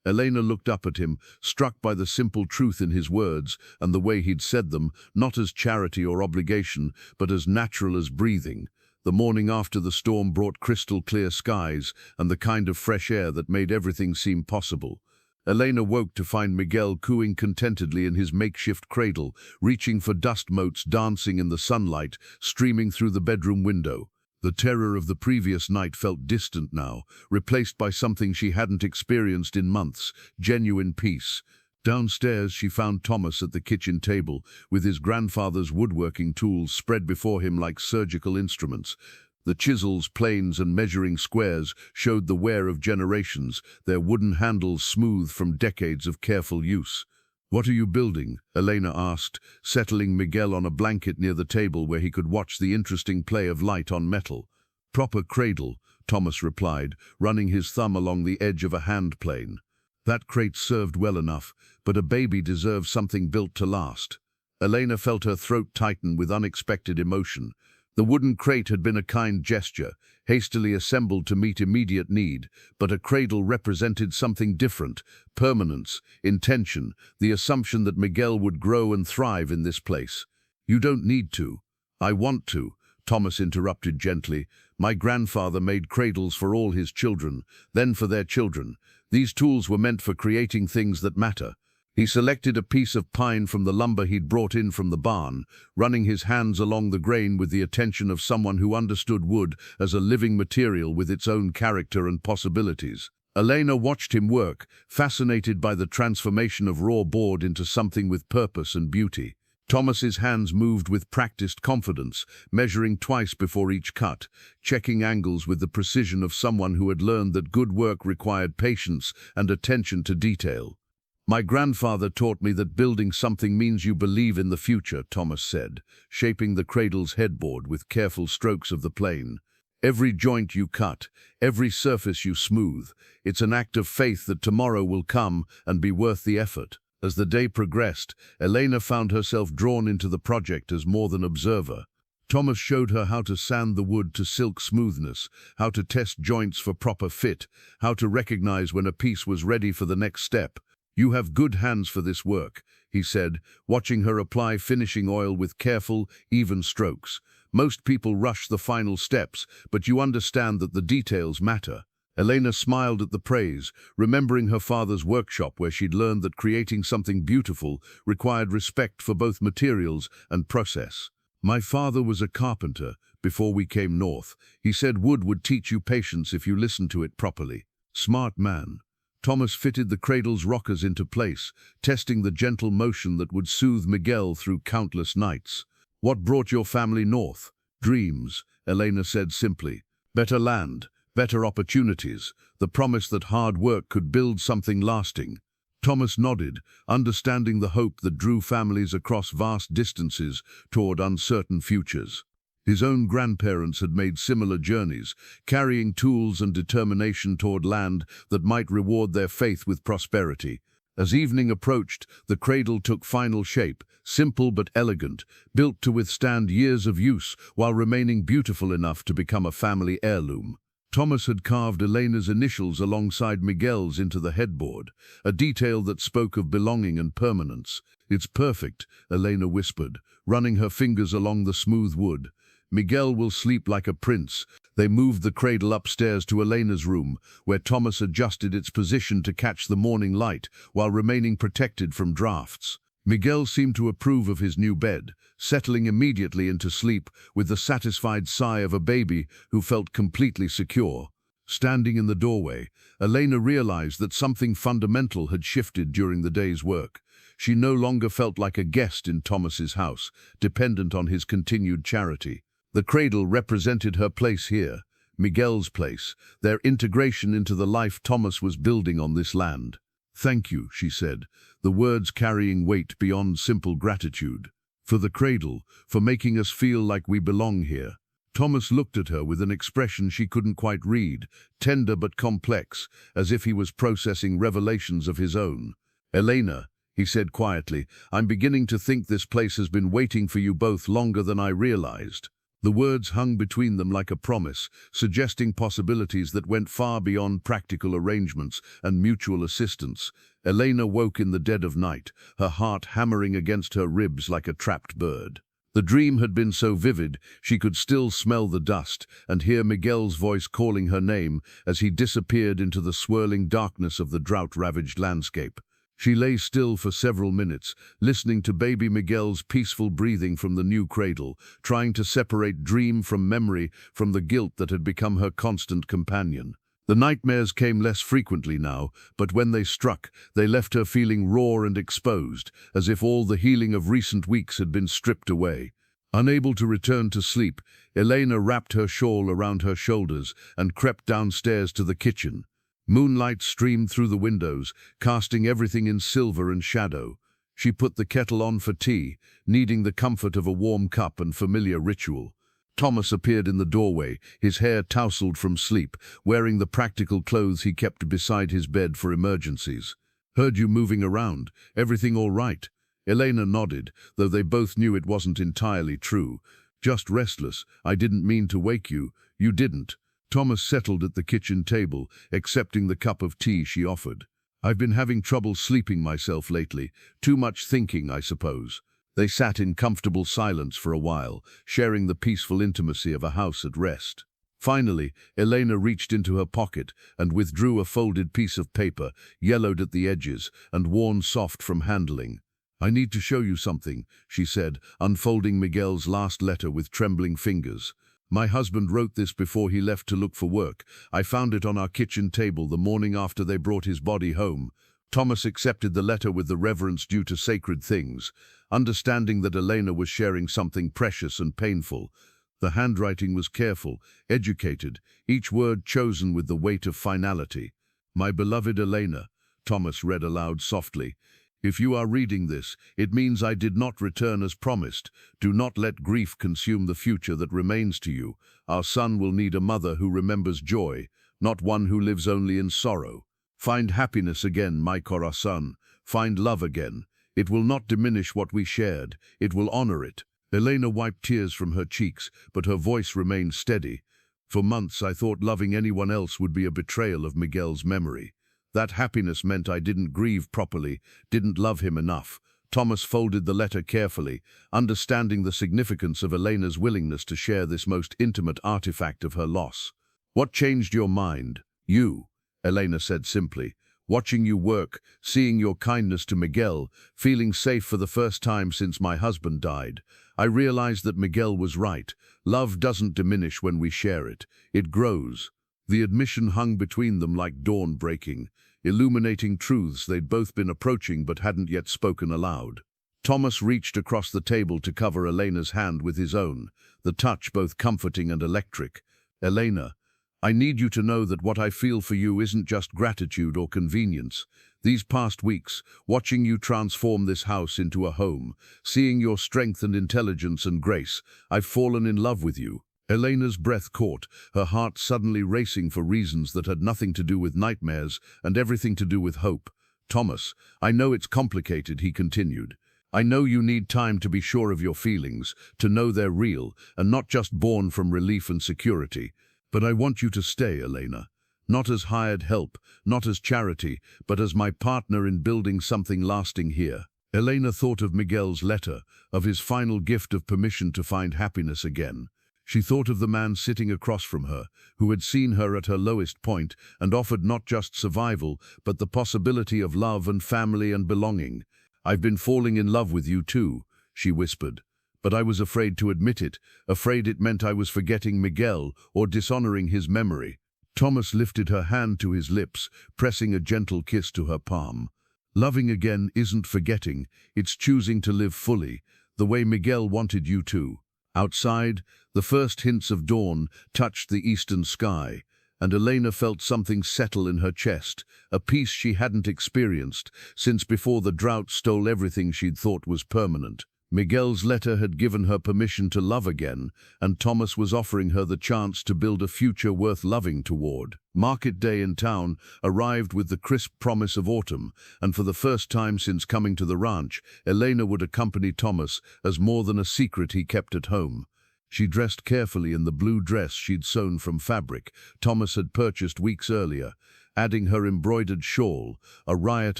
Elena looked up at him, struck by the simple truth in his words and the way he'd said them, not as charity or obligation, but as natural as breathing. The morning after the storm brought crystal-clear skies and the kind of fresh air that made everything seem possible. Elena woke to find Miguel cooing contentedly in his makeshift cradle, reaching for dust motes dancing in the sunlight, streaming through the bedroom window. The terror of the previous night felt distant now, replaced by something she hadn't experienced in months, genuine peace. Downstairs, she found Thomas at the kitchen table, with his grandfather's woodworking tools spread before him like surgical instruments. The chisels, planes, and measuring squares showed the wear of generations, their wooden handles smooth from decades of careful use. "What are you building?" Elena asked, settling Miguel on a blanket near the table where he could watch the interesting play of light on metal. "Proper cradle," Thomas replied, running his thumb along the edge of a hand plane. "That crate served well enough, but a baby deserves something built to last." Elena felt her throat tighten with unexpected emotion. The wooden crate had been a kind gesture, hastily assembled to meet immediate need, but a cradle represented something different: permanence, intention, the assumption that Miguel would grow and thrive in this place. "You don't need to." "I want to," Thomas interrupted gently. "My grandfather made cradles for all his children, then for their children. These tools were meant for creating things that matter." He selected a piece of pine from the lumber he'd brought in from the barn, running his hands along the grain with the attention of someone who understood wood as a living material with its own character and possibilities. Elena watched him work, fascinated by the transformation of raw board into something with purpose and beauty. Thomas's hands moved with practiced confidence, measuring twice before each cut, checking angles with the precision of someone who had learned that good work required patience and attention to detail. "My grandfather taught me that building something means you believe in the future," Thomas said, shaping the cradle's headboard with careful strokes of the plane. "Every joint you cut, every surface you smooth, it's an act of faith that tomorrow will come and be worth the effort." As the day progressed, Elena found herself drawn into the project as more than observer. Thomas showed her how to sand the wood to silk smoothness, how to test joints for proper fit, how to recognize when a piece was ready for the next step. "You have good hands for this work," he said, watching her apply finishing oil with careful, even strokes. "Most people rush the final steps, but you understand that the details matter." Elena smiled at the praise, remembering her father's workshop where she'd learned that creating something beautiful required respect for both materials and process. "My father was a carpenter before we came north. He said wood would teach you patience if you listened to it properly." "Smart man." Thomas fitted the cradle's rockers into place, testing the gentle motion that would soothe Miguel through countless nights. "What brought your family north?" "Dreams," Elena said simply. "Better land, better opportunities, the promise that hard work could build something lasting." Thomas nodded, understanding the hope that drew families across vast distances toward uncertain futures. His own grandparents had made similar journeys, carrying tools and determination toward land that might reward their faith with prosperity. As evening approached, the cradle took final shape, simple but elegant, built to withstand years of use while remaining beautiful enough to become a family heirloom. Thomas had carved Elena's initials alongside Miguel's into the headboard, a detail that spoke of belonging and permanence. "It's perfect," Elena whispered, running her fingers along the smooth wood. "Miguel will sleep like a prince." They moved the cradle upstairs to Elena's room, where Thomas adjusted its position to catch the morning light while remaining protected from drafts. Miguel seemed to approve of his new bed, settling immediately into sleep with the satisfied sigh of a baby who felt completely secure. Standing in the doorway, Elena realized that something fundamental had shifted during the day's work. She no longer felt like a guest in Thomas's house, dependent on his continued charity. The cradle represented her place here, Miguel's place, their integration into the life Thomas was building on this land. "Thank you," she said, the words carrying weight beyond simple gratitude. For the cradle, for making us feel like we belong here. Thomas looked at her with an expression she couldn't quite read, tender but complex, as if he was processing revelations of his own. "Elena," he said quietly, "I'm beginning to think this place has been waiting for you both longer than I realized." The words hung between them like a promise, suggesting possibilities that went far beyond practical arrangements and mutual assistance. Elena woke in the dead of night, her heart hammering against her ribs like a trapped bird. The dream had been so vivid, she could still smell the dust and hear Miguel's voice calling her name as he disappeared into the swirling darkness of the drought-ravaged landscape. She lay still for several minutes, listening to baby Miguel's peaceful breathing from the new cradle, trying to separate dream from memory, from the guilt that had become her constant companion. The nightmares came less frequently now, but when they struck, they left her feeling raw and exposed, as if all the healing of recent weeks had been stripped away. Unable to return to sleep, Elena wrapped her shawl around her shoulders and crept downstairs to the kitchen. Moonlight streamed through the windows, casting everything in silver and shadow. She put the kettle on for tea, needing the comfort of a warm cup and familiar ritual. Thomas appeared in the doorway, his hair tousled from sleep, wearing the practical clothes he kept beside his bed for emergencies. "Heard you moving around. Everything all right?" Elena nodded, though they both knew it wasn't entirely true. "Just restless. I didn't mean to wake you." "You didn't." Thomas settled at the kitchen table, accepting the cup of tea she offered. "I've been having trouble sleeping myself lately. Too much thinking, I suppose." They sat in comfortable silence for a while, sharing the peaceful intimacy of a house at rest. Finally, Elena reached into her pocket and withdrew a folded piece of paper, yellowed at the edges and worn soft from handling. "I need to show you something," she said, unfolding Miguel's last letter with trembling fingers. "My husband wrote this before he left to look for work. I found it on our kitchen table the morning after they brought his body home." Thomas accepted the letter with the reverence due to sacred things, understanding that Elena was sharing something precious and painful. The handwriting was careful, educated, each word chosen with the weight of finality. "My beloved Elena," Thomas read aloud softly, "if you are reading this, it means I did not return as promised. Do not let grief consume the future that remains to you. Our son will need a mother who remembers joy, not one who lives only in sorrow. Find happiness again, my corazón. Find love again. It will not diminish what we shared. It will honor it." Elena wiped tears from her cheeks, but her voice remained steady. "For months I thought loving anyone else would be a betrayal of Miguel's memory. That happiness meant I didn't grieve properly, didn't love him enough." Thomas folded the letter carefully, understanding the significance of Elena's willingness to share this most intimate artifact of her loss. "What changed your mind?" "You," Elena said simply. "Watching you work, seeing your kindness to Miguel, feeling safe for the first time since my husband died. I realized that Miguel was right. Love doesn't diminish when we share it. It grows." The admission hung between them like dawn breaking, illuminating truths they'd both been approaching but hadn't yet spoken aloud. Thomas reached across the table to cover Elena's hand with his own, the touch both comforting and electric. "Elena, I need you to know that what I feel for you isn't just gratitude or convenience. These past weeks, watching you transform this house into a home, seeing your strength and intelligence and grace, I've fallen in love with you." Elena's breath caught, her heart suddenly racing for reasons that had nothing to do with nightmares and everything to do with hope. "Thomas, I know it's complicated," he continued. "I know you need time to be sure of your feelings, to know they're real and not just born from relief and security. But I want you to stay, Elena. Not as hired help, not as charity, but as my partner in building something lasting here." Elena thought of Miguel's letter, of his final gift of permission to find happiness again. She thought of the man sitting across from her, who had seen her at her lowest point and offered not just survival, but the possibility of love and family and belonging. "I've been falling in love with you too," she whispered. "But I was afraid to admit it, afraid it meant I was forgetting Miguel or dishonoring his memory." Thomas lifted her hand to his lips, pressing a gentle kiss to her palm. "Loving again isn't forgetting, it's choosing to live fully, the way Miguel wanted you to." Outside, the first hints of dawn touched the eastern sky, and Elena felt something settle in her chest, a peace she hadn't experienced since before the drought stole everything she'd thought was permanent. Miguel's letter had given her permission to love again, and Thomas was offering her the chance to build a future worth loving toward. Market day in town arrived with the crisp promise of autumn, and for the first time since coming to the ranch, Elena would accompany Thomas as more than a secret he kept at home. She dressed carefully in the blue dress she'd sewn from fabric Thomas had purchased weeks earlier, adding her embroidered shawl, a riot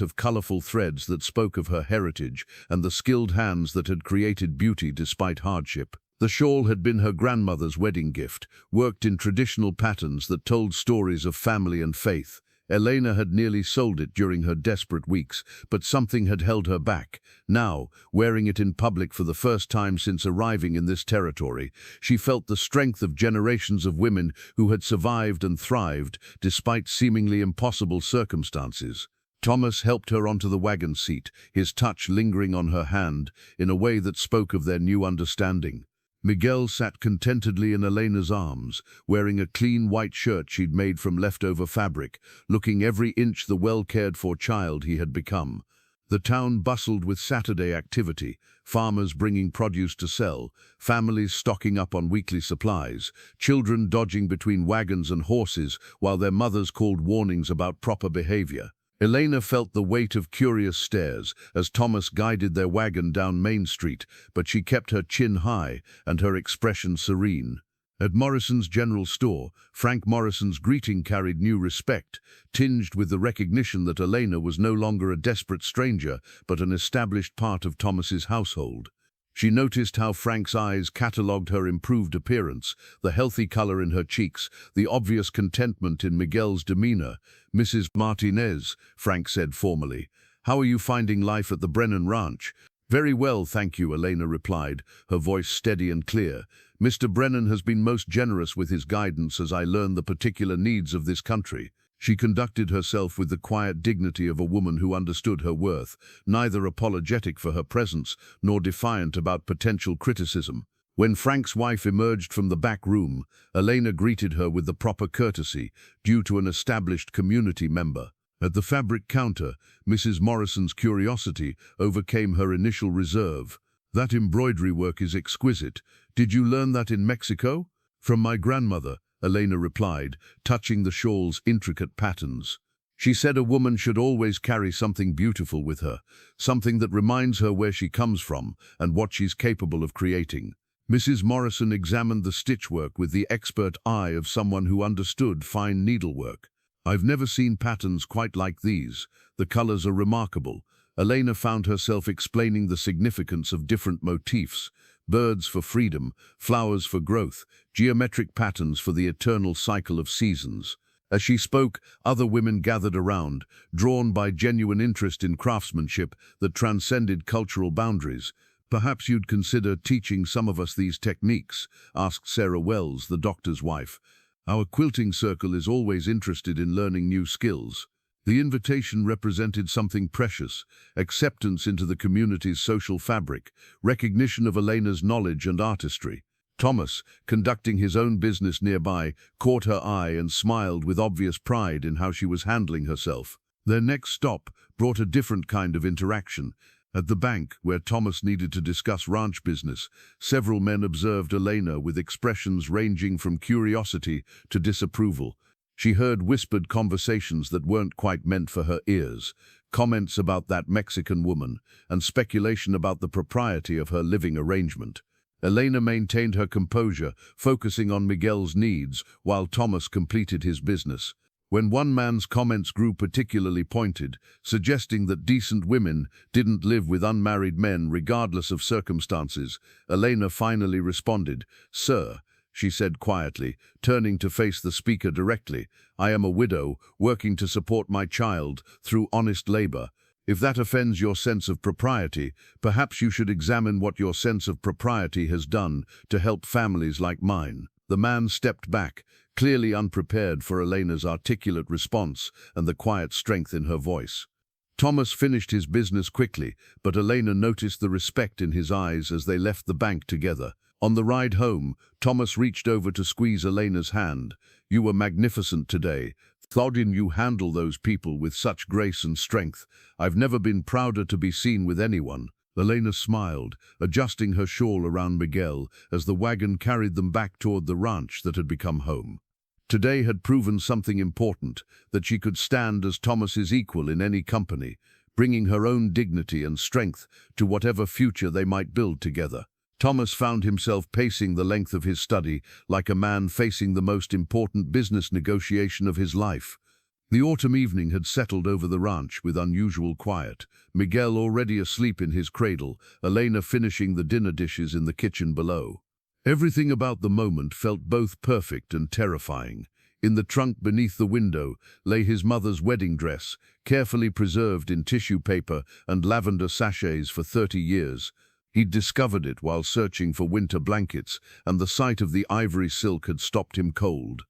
of colorful threads that spoke of her heritage and the skilled hands that had created beauty despite hardship. The shawl had been her grandmother's wedding gift, worked in traditional patterns that told stories of family and faith. Elena had nearly sold it during her desperate weeks, but something had held her back. Now, wearing it in public for the first time since arriving in this territory, she felt the strength of generations of women who had survived and thrived despite seemingly impossible circumstances. Thomas helped her onto the wagon seat, his touch lingering on her hand in a way that spoke of their new understanding. Miguel sat contentedly in Elena's arms, wearing a clean white shirt she'd made from leftover fabric, looking every inch the well-cared-for child he had become. The town bustled with Saturday activity, farmers bringing produce to sell, families stocking up on weekly supplies, children dodging between wagons and horses while their mothers called warnings about proper behavior. Elena felt the weight of curious stares as Thomas guided their wagon down Main Street, but she kept her chin high and her expression serene. At Morrison's general store, Frank Morrison's greeting carried new respect, tinged with the recognition that Elena was no longer a desperate stranger, but an established part of Thomas's household. She noticed how Frank's eyes catalogued her improved appearance, the healthy color in her cheeks, the obvious contentment in Miguel's demeanor. "Mrs. Martinez," Frank said formally, "how are you finding life at the Brennan ranch?" "Very well, thank you," Elena replied, her voice steady and clear. "Mr. Brennan has been most generous with his guidance as I learn the particular needs of this country." She conducted herself with the quiet dignity of a woman who understood her worth, neither apologetic for her presence nor defiant about potential criticism. When Frank's wife emerged from the back room, Elena greeted her with the proper courtesy, due to an established community member. At the fabric counter, Mrs. Morrison's curiosity overcame her initial reserve. "That embroidery work is exquisite. Did you learn that in Mexico?" "From my grandmother," Elena replied, touching the shawl's intricate patterns. "She said a woman should always carry something beautiful with her, something that reminds her where she comes from and what she's capable of creating." Mrs. Morrison examined the stitchwork with the expert eye of someone who understood fine needlework. "I've never seen patterns quite like these. The colors are remarkable." Elena found herself explaining the significance of different motifs: birds for freedom, flowers for growth, geometric patterns for the eternal cycle of seasons. As she spoke, other women gathered around, drawn by genuine interest in craftsmanship that transcended cultural boundaries. "Perhaps you'd consider teaching some of us these techniques," asked Sarah Wells, the doctor's wife. "Our quilting circle is always interested in learning new skills." The invitation represented something precious: acceptance into the community's social fabric, recognition of Elena's knowledge and artistry. Thomas, conducting his own business nearby, caught her eye and smiled with obvious pride in how she was handling herself. Their next stop brought a different kind of interaction. At the bank, where Thomas needed to discuss ranch business, several men observed Elena with expressions ranging from curiosity to disapproval. She heard whispered conversations that weren't quite meant for her ears, comments about that Mexican woman, and speculation about the propriety of her living arrangement. Elena maintained her composure, focusing on Miguel's needs while Thomas completed his business. When one man's comments grew particularly pointed, suggesting that decent women didn't live with unmarried men regardless of circumstances, Elena finally responded. "Sir," she said quietly, turning to face the speaker directly, "I am a widow, working to support my child through honest labor. If that offends your sense of propriety, perhaps you should examine what your sense of propriety has done to help families like mine." The man stepped back, clearly unprepared for Elena's articulate response and the quiet strength in her voice. Thomas finished his business quickly, but Elena noticed the respect in his eyes as they left the bank together. On the ride home, Thomas reached over to squeeze Elena's hand. "You were magnificent today. Claudine, you handle those people with such grace and strength. I've never been prouder to be seen with anyone." Elena smiled, adjusting her shawl around Miguel as the wagon carried them back toward the ranch that had become home. Today had proven something important, that she could stand as Thomas's equal in any company, bringing her own dignity and strength to whatever future they might build together. Thomas found himself pacing the length of his study like a man facing the most important business negotiation of his life. The autumn evening had settled over the ranch with unusual quiet, Miguel already asleep in his cradle, Elena finishing the dinner dishes in the kitchen below. Everything about the moment felt both perfect and terrifying. In the trunk beneath the window lay his mother's wedding dress, carefully preserved in tissue paper and lavender sachets for 30 years. He'd discovered it while searching for winter blankets, and the sight of the ivory silk had stopped him cold.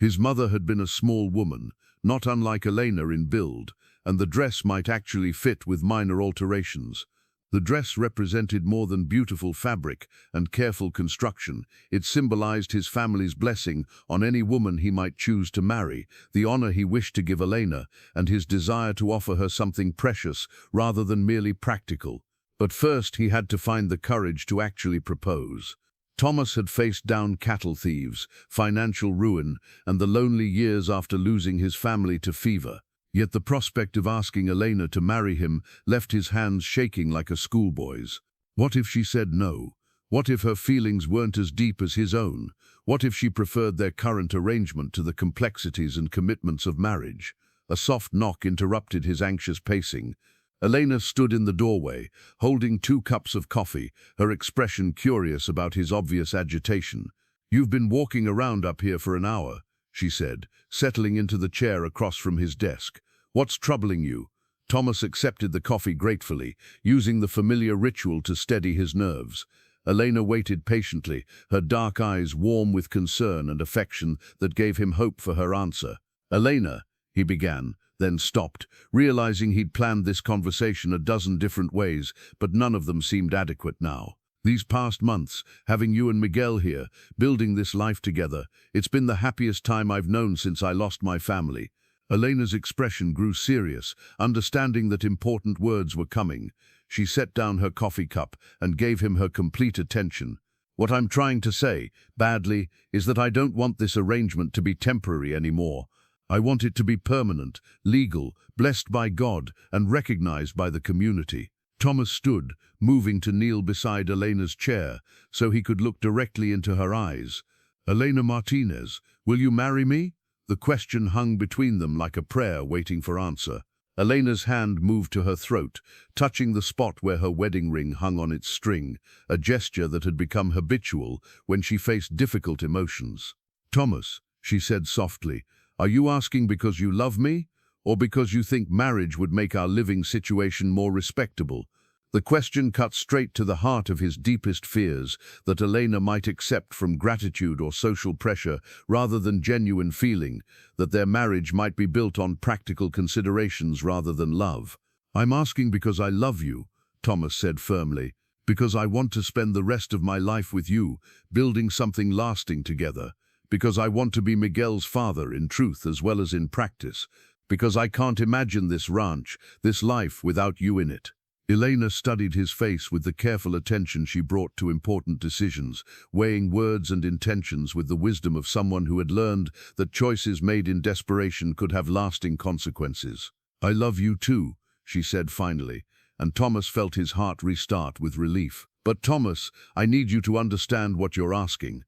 His mother had been a small woman, not unlike Elena in build, and the dress might actually fit with minor alterations. The dress represented more than beautiful fabric and careful construction. It symbolized his family's blessing on any woman he might choose to marry, the honor he wished to give Elena, and his desire to offer her something precious rather than merely practical. But first he had to find the courage to actually propose. Thomas had faced down cattle thieves, financial ruin, and the lonely years after losing his family to fever. Yet the prospect of asking Elena to marry him left his hands shaking like a schoolboy's. What if she said no? What if her feelings weren't as deep as his own? What if she preferred their current arrangement to the complexities and commitments of marriage? A soft knock interrupted his anxious pacing. Elena stood in the doorway, holding 2 cups of coffee, her expression curious about his obvious agitation. "You've been walking around up here for an hour," she said, settling into the chair across from his desk. "What's troubling you?" Thomas accepted the coffee gratefully, using the familiar ritual to steady his nerves. Elena waited patiently, her dark eyes warm with concern and affection that gave him hope for her answer. "Elena," he began, then stopped, realizing he'd planned this conversation a dozen different ways, but none of them seemed adequate now. "These past months, having you and Miguel here, building this life together, it's been the happiest time I've known since I lost my family." Elena's expression grew serious, understanding that important words were coming. She set down her coffee cup and gave him her complete attention. "What I'm trying to say, badly, is that I don't want this arrangement to be temporary anymore. I want it to be permanent, legal, blessed by God, and recognized by the community." Thomas stood, moving to kneel beside Elena's chair, so he could look directly into her eyes. "Elena Martinez, will you marry me?" The question hung between them like a prayer waiting for answer. Elena's hand moved to her throat, touching the spot where her wedding ring hung on its string, a gesture that had become habitual when she faced difficult emotions. "Thomas," she said softly, "are you asking because you love me, or because you think marriage would make our living situation more respectable?" The question cut straight to the heart of his deepest fears, that Elena might accept from gratitude or social pressure rather than genuine feeling, that their marriage might be built on practical considerations rather than love. "I'm asking because I love you," Thomas said firmly, "because I want to spend the rest of my life with you, building something lasting together, because I want to be Miguel's father in truth as well as in practice, because I can't imagine this ranch, this life without you in it." Elena studied his face with the careful attention she brought to important decisions, weighing words and intentions with the wisdom of someone who had learned that choices made in desperation could have lasting consequences. "I love you too," she said finally, and Thomas felt his heart restart with relief. "But Thomas, I need you to understand what you're asking.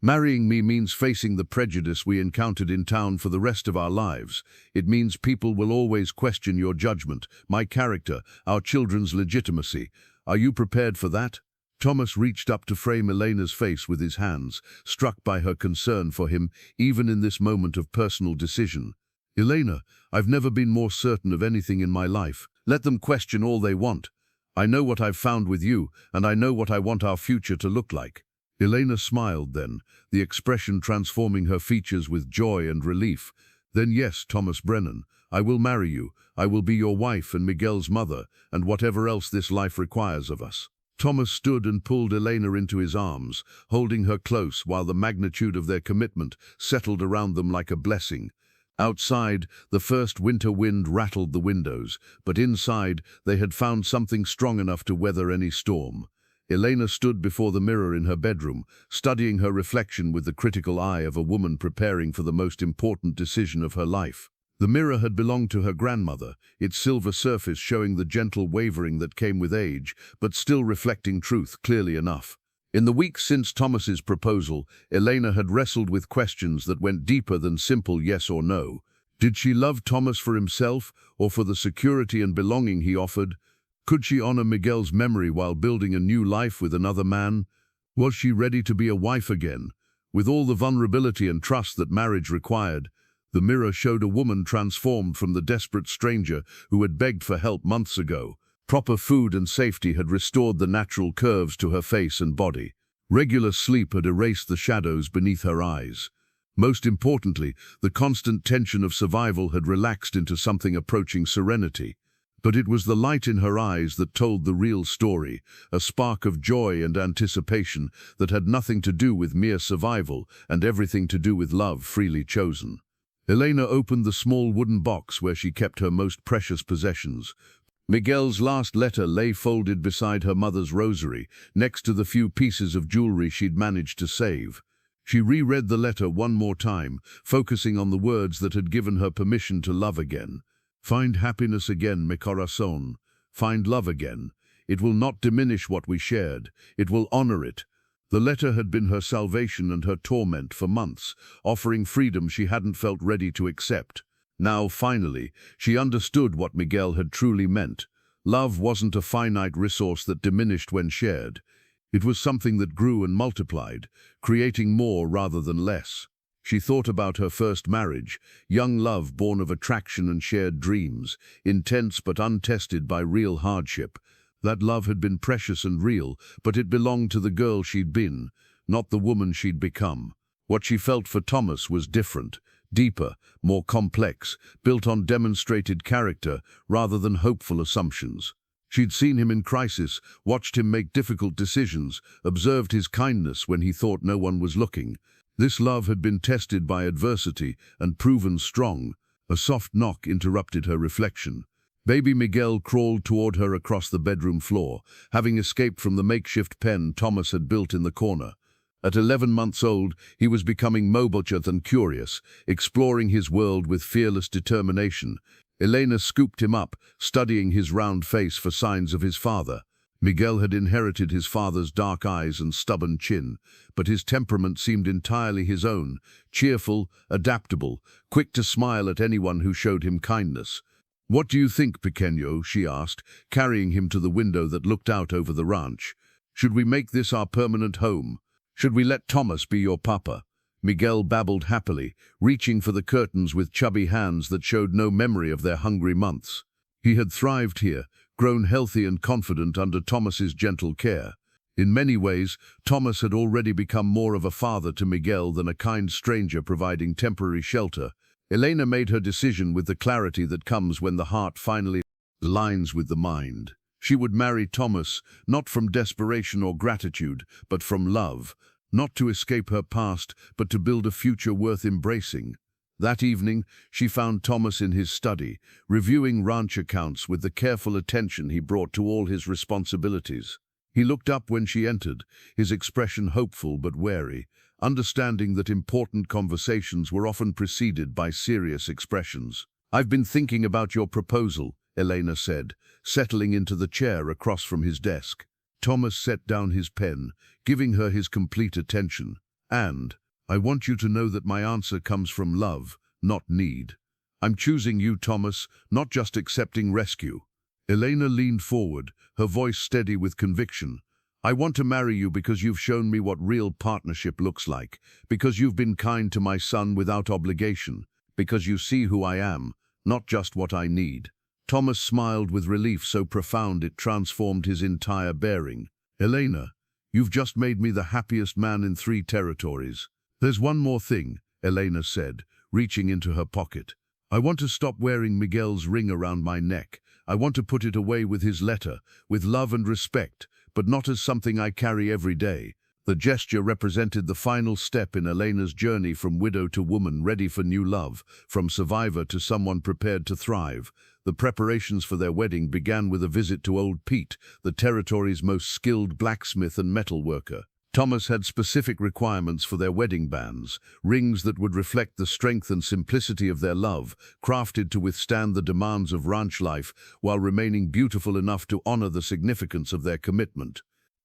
Marrying me means facing the prejudice we encountered in town for the rest of our lives. It means people will always question your judgment, my character, our children's legitimacy. Are you prepared for that?" Thomas reached up to frame Elena's face with his hands, struck by her concern for him even in this moment of personal decision. "Elena, I've never been more certain of anything in my life. Let them question all they want. I know what I've found with you, and I know what I want our future to look like." Elena smiled then, the expression transforming her features with joy and relief. "Then yes, Thomas Brennan, I will marry you. I will be your wife and Miguel's mother, and whatever else this life requires of us." Thomas stood and pulled Elena into his arms, holding her close while the magnitude of their commitment settled around them like a blessing. Outside, the first winter wind rattled the windows, but inside, they had found something strong enough to weather any storm. Elena stood before the mirror in her bedroom, studying her reflection with the critical eye of a woman preparing for the most important decision of her life. The mirror had belonged to her grandmother, its silver surface showing the gentle wavering that came with age, but still reflecting truth clearly enough. In the weeks since Thomas's proposal, Elena had wrestled with questions that went deeper than simple yes or no. Did she love Thomas for himself, or for the security and belonging he offered? Could she honor Miguel's memory while building a new life with another man? Was she ready to be a wife again? With all the vulnerability and trust that marriage required, the mirror showed a woman transformed from the desperate stranger who had begged for help months ago. Proper food and safety had restored the natural curves to her face and body. Regular sleep had erased the shadows beneath her eyes. Most importantly, the constant tension of survival had relaxed into something approaching serenity. But it was the light in her eyes that told the real story, a spark of joy and anticipation that had nothing to do with mere survival and everything to do with love freely chosen. Elena opened the small wooden box where she kept her most precious possessions. Miguel's last letter lay folded beside her mother's rosary, next to the few pieces of jewelry she'd managed to save. She reread the letter one more time, focusing on the words that had given her permission to love again. Find happiness again, mi corazón. Find love again. It will not diminish what we shared. It will honor it. The letter had been her salvation and her torment for months, offering freedom she hadn't felt ready to accept. Now, finally, she understood what Miguel had truly meant. Love wasn't a finite resource that diminished when shared. It was something that grew and multiplied, creating more rather than less. She thought about her first marriage, young love born of attraction and shared dreams, intense but untested by real hardship. That love had been precious and real, but it belonged to the girl she'd been, not the woman she'd become. What she felt for Thomas was different. Deeper, more complex, built on demonstrated character rather than hopeful assumptions. She'd seen him in crisis, watched him make difficult decisions, observed his kindness when he thought no one was looking. This love had been tested by adversity and proven strong. A soft knock interrupted her reflection. Baby Miguel crawled toward her across the bedroom floor, having escaped from the makeshift pen Thomas had built in the corner. At 11 months old, he was becoming mobile and curious, exploring his world with fearless determination. Elena scooped him up, studying his round face for signs of his father. Miguel had inherited his father's dark eyes and stubborn chin, but his temperament seemed entirely his own, cheerful, adaptable, quick to smile at anyone who showed him kindness. "What do you think, pequeño?" she asked, carrying him to the window that looked out over the ranch. "Should we make this our permanent home? Should we let Thomas be your papa?" Miguel babbled happily, reaching for the curtains with chubby hands that showed no memory of their hungry months. He had thrived here, grown healthy and confident under Thomas's gentle care. In many ways, Thomas had already become more of a father to Miguel than a kind stranger providing temporary shelter. Elena made her decision with the clarity that comes when the heart finally aligns with the mind. She would marry Thomas, not from desperation or gratitude, but from love, not to escape her past, but to build a future worth embracing. That evening, she found Thomas in his study, reviewing ranch accounts with the careful attention he brought to all his responsibilities. He looked up when she entered, his expression hopeful but wary, understanding that important conversations were often preceded by serious expressions. "I've been thinking about your proposal," Elena said, settling into the chair across from his desk. Thomas set down his pen, giving her his complete attention. "And I want you to know that my answer comes from love, not need. I'm choosing you, Thomas, not just accepting rescue." Elena leaned forward, her voice steady with conviction. "I want to marry you because you've shown me what real partnership looks like, because you've been kind to my son without obligation, because you see who I am, not just what I need." Thomas smiled with relief so profound it transformed his entire bearing. "Elena, you've just made me the happiest man in 3 territories. There's one more thing," Elena said, reaching into her pocket. "I want to stop wearing Miguel's ring around my neck. I want to put it away with his letter, with love and respect, but not as something I carry every day. The gesture represented the final step in Elena's journey from widow to woman ready for new love, from survivor to someone prepared to thrive. The preparations for their wedding began with a visit to old Pete, the territory's most skilled blacksmith and metal worker. Thomas had specific requirements for their wedding bands, rings that would reflect the strength and simplicity of their love, crafted to withstand the demands of ranch life while remaining beautiful enough to honor the significance of their commitment.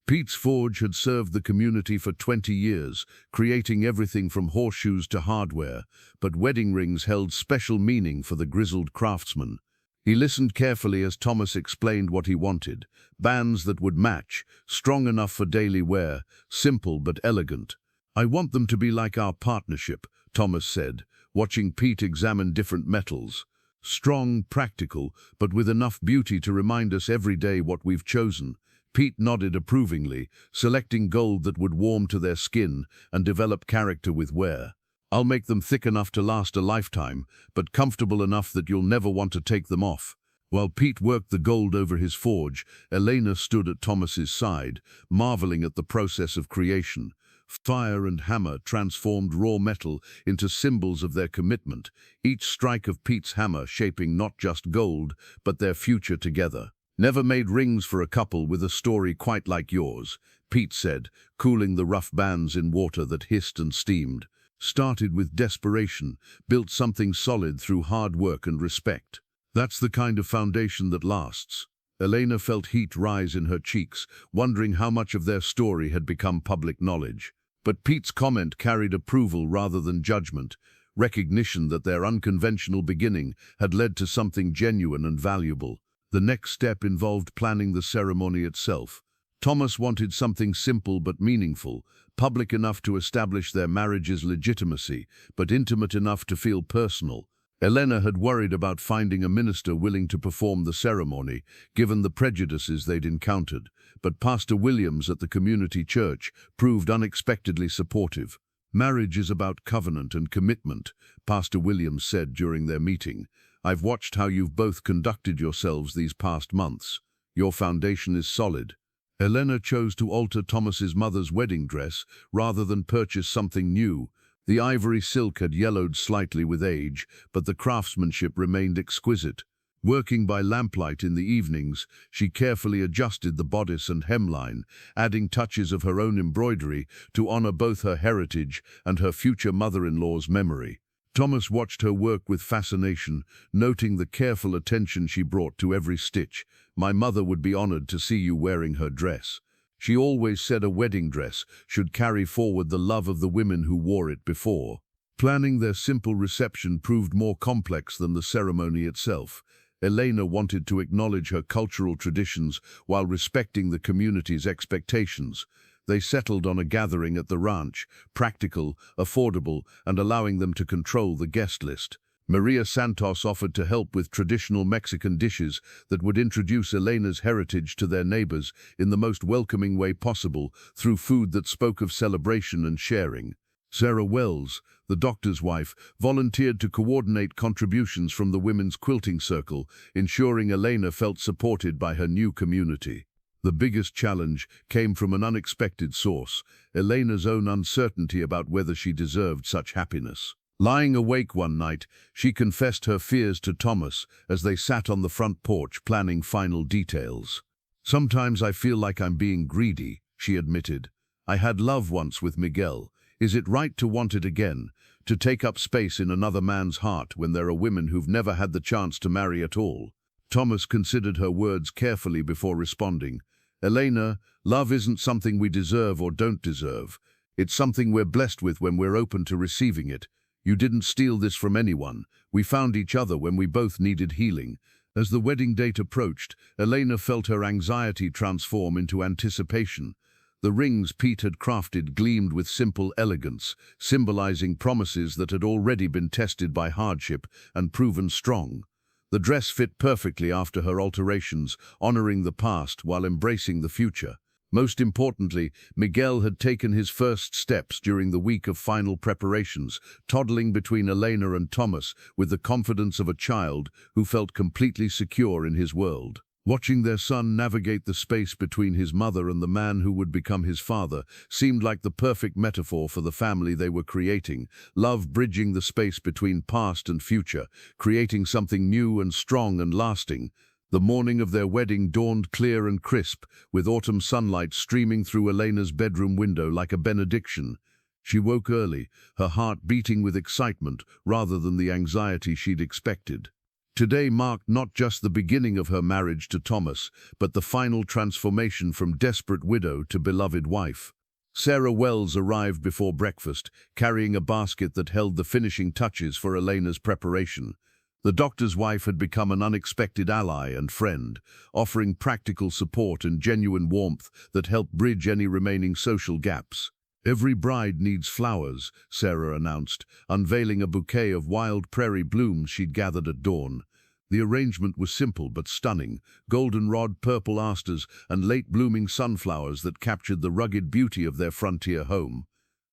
Pete's forge had served the community for 20 years, creating everything from horseshoes to hardware, but wedding rings held special meaning for the grizzled craftsman. He listened carefully as Thomas explained what he wanted: bands that would match, strong enough for daily wear, simple but elegant. "I want them to be like our partnership," Thomas said, watching Pete examine different metals. "Strong, practical, but with enough beauty to remind us every day what we've chosen." Pete nodded approvingly, selecting gold that would warm to their skin and develop character with wear. "I'll make them thick enough to last a lifetime, but comfortable enough that you'll never want to take them off." While Pete worked the gold over his forge, Elena stood at Thomas's side, marveling at the process of creation. Fire and hammer transformed raw metal into symbols of their commitment, each strike of Pete's hammer shaping not just gold, but their future together. "Never made rings for a couple with a story quite like yours," Pete said, cooling the rough bands in water that hissed and steamed. "Started with desperation, built something solid through hard work and respect. That's the kind of foundation that lasts." Elena felt heat rise in her cheeks, wondering how much of their story had become public knowledge. But Pete's comment carried approval rather than judgment, recognition that their unconventional beginning had led to something genuine and valuable. The next step involved planning the ceremony itself. Thomas wanted something simple but meaningful, public enough to establish their marriage's legitimacy, but intimate enough to feel personal. Elena had worried about finding a minister willing to perform the ceremony, given the prejudices they'd encountered, but Pastor Williams at the community church proved unexpectedly supportive. "Marriage is about covenant and commitment," Pastor Williams said during their meeting. "I've watched how you've both conducted yourselves these past months. Your foundation is solid." Elena chose to alter Thomas's mother's wedding dress rather than purchase something new. The ivory silk had yellowed slightly with age, but the craftsmanship remained exquisite. Working by lamplight in the evenings, she carefully adjusted the bodice and hemline, adding touches of her own embroidery to honor both her heritage and her future mother-in-law's memory. Thomas watched her work with fascination, noting the careful attention she brought to every stitch. "My mother would be honored to see you wearing her dress. She always said a wedding dress should carry forward the love of the women who wore it before." Planning their simple reception proved more complex than the ceremony itself. Elena wanted to acknowledge her cultural traditions while respecting the community's expectations. They settled on a gathering at the ranch, practical, affordable, and allowing them to control the guest list. Maria Santos offered to help with traditional Mexican dishes that would introduce Elena's heritage to their neighbors in the most welcoming way possible, through food that spoke of celebration and sharing. Sarah Wells, the doctor's wife, volunteered to coordinate contributions from the women's quilting circle, ensuring Elena felt supported by her new community. The biggest challenge came from an unexpected source: Elena's own uncertainty about whether she deserved such happiness. Lying awake one night, she confessed her fears to Thomas as they sat on the front porch planning final details. "Sometimes I feel like I'm being greedy," she admitted. "I had love once with Miguel. Is it right to want it again? To take up space in another man's heart when there are women who've never had the chance to marry at all?" Thomas considered her words carefully before responding. "Elena, love isn't something we deserve or don't deserve. It's something we're blessed with when we're open to receiving it. You didn't steal this from anyone. We found each other when we both needed healing." As the wedding date approached, Elena felt her anxiety transform into anticipation. The rings Pete had crafted gleamed with simple elegance, symbolizing promises that had already been tested by hardship and proven strong. The dress fit perfectly after her alterations, honoring the past while embracing the future. Most importantly, Miguel had taken his first steps during the week of final preparations, toddling between Elena and Thomas with the confidence of a child who felt completely secure in his world. Watching their son navigate the space between his mother and the man who would become his father seemed like the perfect metaphor for the family they were creating, love bridging the space between past and future, creating something new and strong and lasting. The morning of their wedding dawned clear and crisp, with autumn sunlight streaming through Elena's bedroom window like a benediction. She woke early, her heart beating with excitement rather than the anxiety she'd expected. Today marked not just the beginning of her marriage to Thomas, but the final transformation from desperate widow to beloved wife. Sarah Wells arrived before breakfast, carrying a basket that held the finishing touches for Elena's preparation. The doctor's wife had become an unexpected ally and friend, offering practical support and genuine warmth that helped bridge any remaining social gaps. "Every bride needs flowers," Sarah announced, unveiling a bouquet of wild prairie blooms she'd gathered at dawn. The arrangement was simple but stunning, goldenrod purple asters and late-blooming sunflowers that captured the rugged beauty of their frontier home.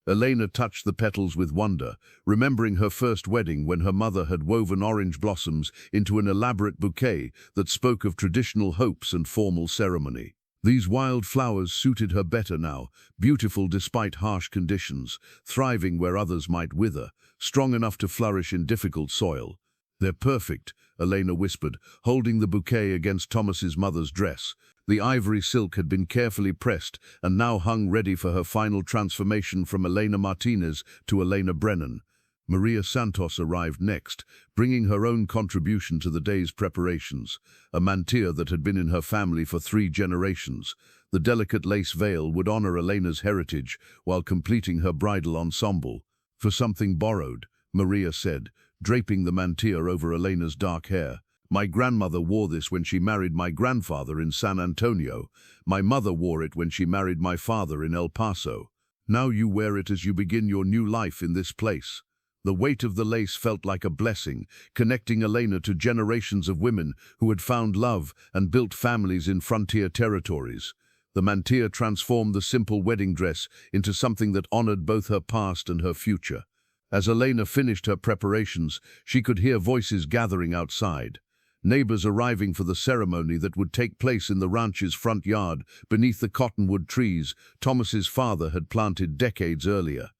Elena touched the petals with wonder, remembering her first wedding when her mother had woven orange blossoms into an elaborate bouquet that spoke of traditional hopes and formal ceremony. These wild flowers suited her better now, beautiful despite harsh conditions, thriving where others might wither, strong enough to flourish in difficult soil. "They're perfect," Elena whispered, holding the bouquet against Thomas's mother's dress. The ivory silk had been carefully pressed and now hung ready for her final transformation from Elena Martinez to Elena Brennan. Maria Santos arrived next, bringing her own contribution to the day's preparations, a mantilla that had been in her family for 3 generations. The delicate lace veil would honor Elena's heritage while completing her bridal ensemble. "For something borrowed," Maria said, draping the mantilla over Elena's dark hair. "My grandmother wore this when she married my grandfather in San Antonio. My mother wore it when she married my father in El Paso. Now you wear it as you begin your new life in this place." The weight of the lace felt like a blessing, connecting Elena to generations of women who had found love and built families in frontier territories. The mantilla transformed the simple wedding dress into something that honored both her past and her future. As Elena finished her preparations, she could hear voices gathering outside. Neighbors arriving for the ceremony that would take place in the ranch's front yard beneath the cottonwood trees Thomas's father had planted decades earlier.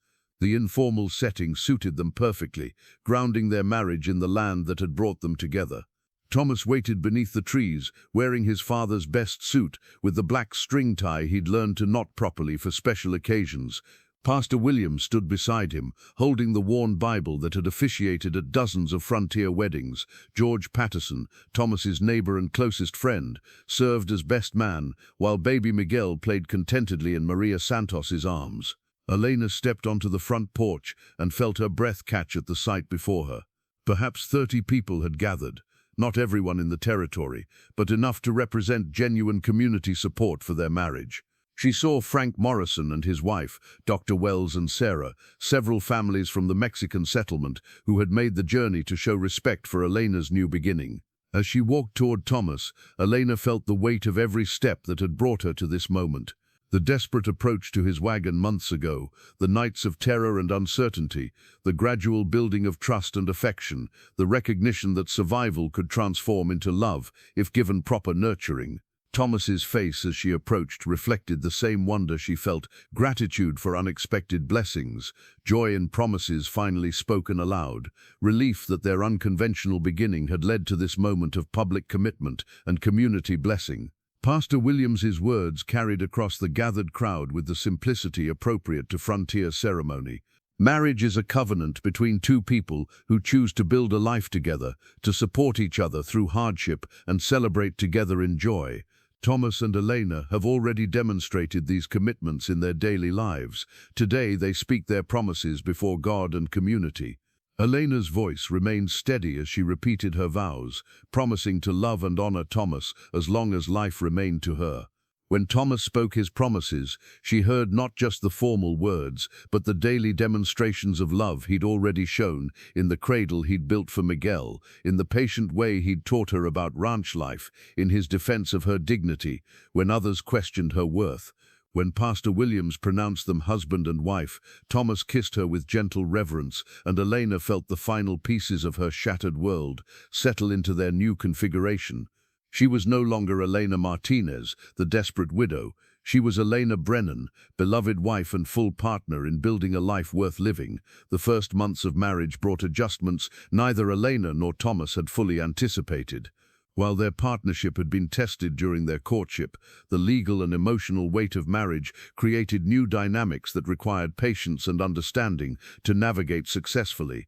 The informal setting suited them perfectly, grounding their marriage in the land that had brought them together. Thomas waited beneath the trees, wearing his father's best suit, with the black string tie he'd learned to knot properly for special occasions. Pastor William stood beside him, holding the worn Bible that had officiated at dozens of frontier weddings. George Patterson, Thomas's neighbor and closest friend, served as best man, while baby Miguel played contentedly in Maria Santos's arms. Elena stepped onto the front porch and felt her breath catch at the sight before her. Perhaps 30 people had gathered, not everyone in the territory, but enough to represent genuine community support for their marriage. She saw Frank Morrison and his wife, Dr. Wells and Sarah, several families from the Mexican settlement who had made the journey to show respect for Elena's new beginning. As she walked toward Thomas, Elena felt the weight of every step that had brought her to this moment. The desperate approach to his wagon months ago, the nights of terror and uncertainty, the gradual building of trust and affection, the recognition that survival could transform into love if given proper nurturing. Thomas's face as she approached reflected the same wonder she felt, gratitude for unexpected blessings, joy in promises finally spoken aloud, relief that their unconventional beginning had led to this moment of public commitment and community blessing. Pastor Williams's words carried across the gathered crowd with the simplicity appropriate to frontier ceremony. Marriage is a covenant between 2 people who choose to build a life together, to support each other through hardship and celebrate together in joy. Thomas and Elena have already demonstrated these commitments in their daily lives. Today they speak their promises before God and community. Elena's voice remained steady as she repeated her vows, promising to love and honor Thomas as long as life remained to her. When Thomas spoke his promises, she heard not just the formal words, but the daily demonstrations of love he'd already shown in the cradle he'd built for Miguel, in the patient way he'd taught her about ranch life, in his defense of her dignity when others questioned her worth. When Pastor Williams pronounced them husband and wife, Thomas kissed her with gentle reverence, and Elena felt the final pieces of her shattered world settle into their new configuration. She was no longer Elena Martinez, the desperate widow. She was Elena Brennan, beloved wife and full partner in building a life worth living. The first months of marriage brought adjustments neither Elena nor Thomas had fully anticipated. While their partnership had been tested during their courtship, the legal and emotional weight of marriage created new dynamics that required patience and understanding to navigate successfully.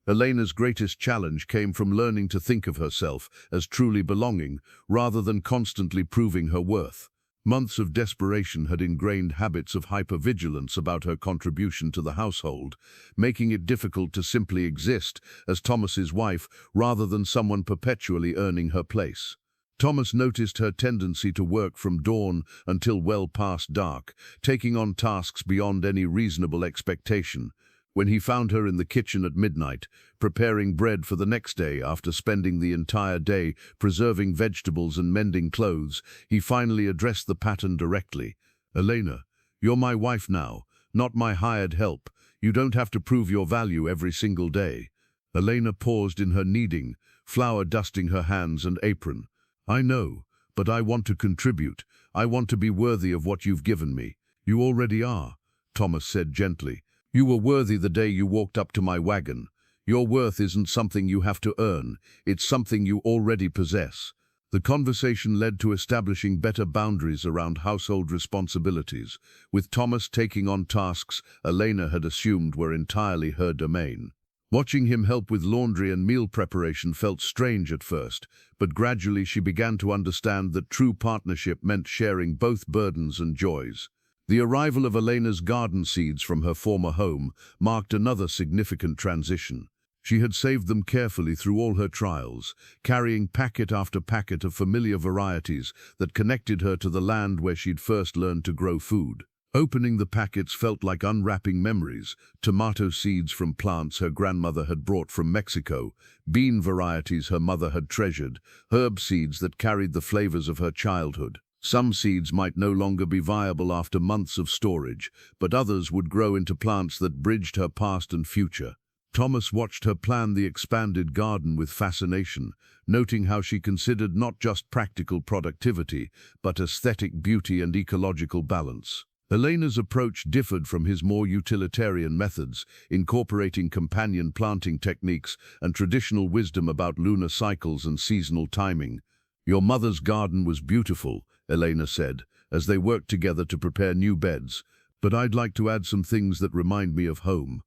Elena's greatest challenge came from learning to think of herself as truly belonging, rather than constantly proving her worth. Months of desperation had ingrained habits of hypervigilance about her contribution to the household, making it difficult to simply exist as Thomas's wife rather than someone perpetually earning her place. Thomas noticed her tendency to work from dawn until well past dark, taking on tasks beyond any reasonable expectation. When he found her in the kitchen at midnight, preparing bread for the next day after spending the entire day preserving vegetables and mending clothes, he finally addressed the pattern directly. "Elena, you're my wife now, not my hired help. You don't have to prove your value every single day." Elena paused in her kneading, flour dusting her hands and apron. "I know, but I want to contribute. I want to be worthy of what you've given me." "You already are," Thomas said gently. "You were worthy the day you walked up to my wagon. Your worth isn't something you have to earn, it's something you already possess." The conversation led to establishing better boundaries around household responsibilities, with Thomas taking on tasks Elena had assumed were entirely her domain. Watching him help with laundry and meal preparation felt strange at first, but gradually she began to understand that true partnership meant sharing both burdens and joys. The arrival of Elena's garden seeds from her former home marked another significant transition. She had saved them carefully through all her trials, carrying packet after packet of familiar varieties that connected her to the land where she'd first learned to grow food. Opening the packets felt like unwrapping memories: tomato seeds from plants her grandmother had brought from Mexico, bean varieties her mother had treasured, herb seeds that carried the flavors of her childhood. Some seeds might no longer be viable after months of storage, but others would grow into plants that bridged her past and future. Thomas watched her plan the expanded garden with fascination, noting how she considered not just practical productivity, but aesthetic beauty and ecological balance. Elena's approach differed from his more utilitarian methods, incorporating companion planting techniques and traditional wisdom about lunar cycles and seasonal timing. "Your mother's garden was beautiful," Elena said, as they worked together to prepare new beds, "but I'd like to add some things that remind me of home.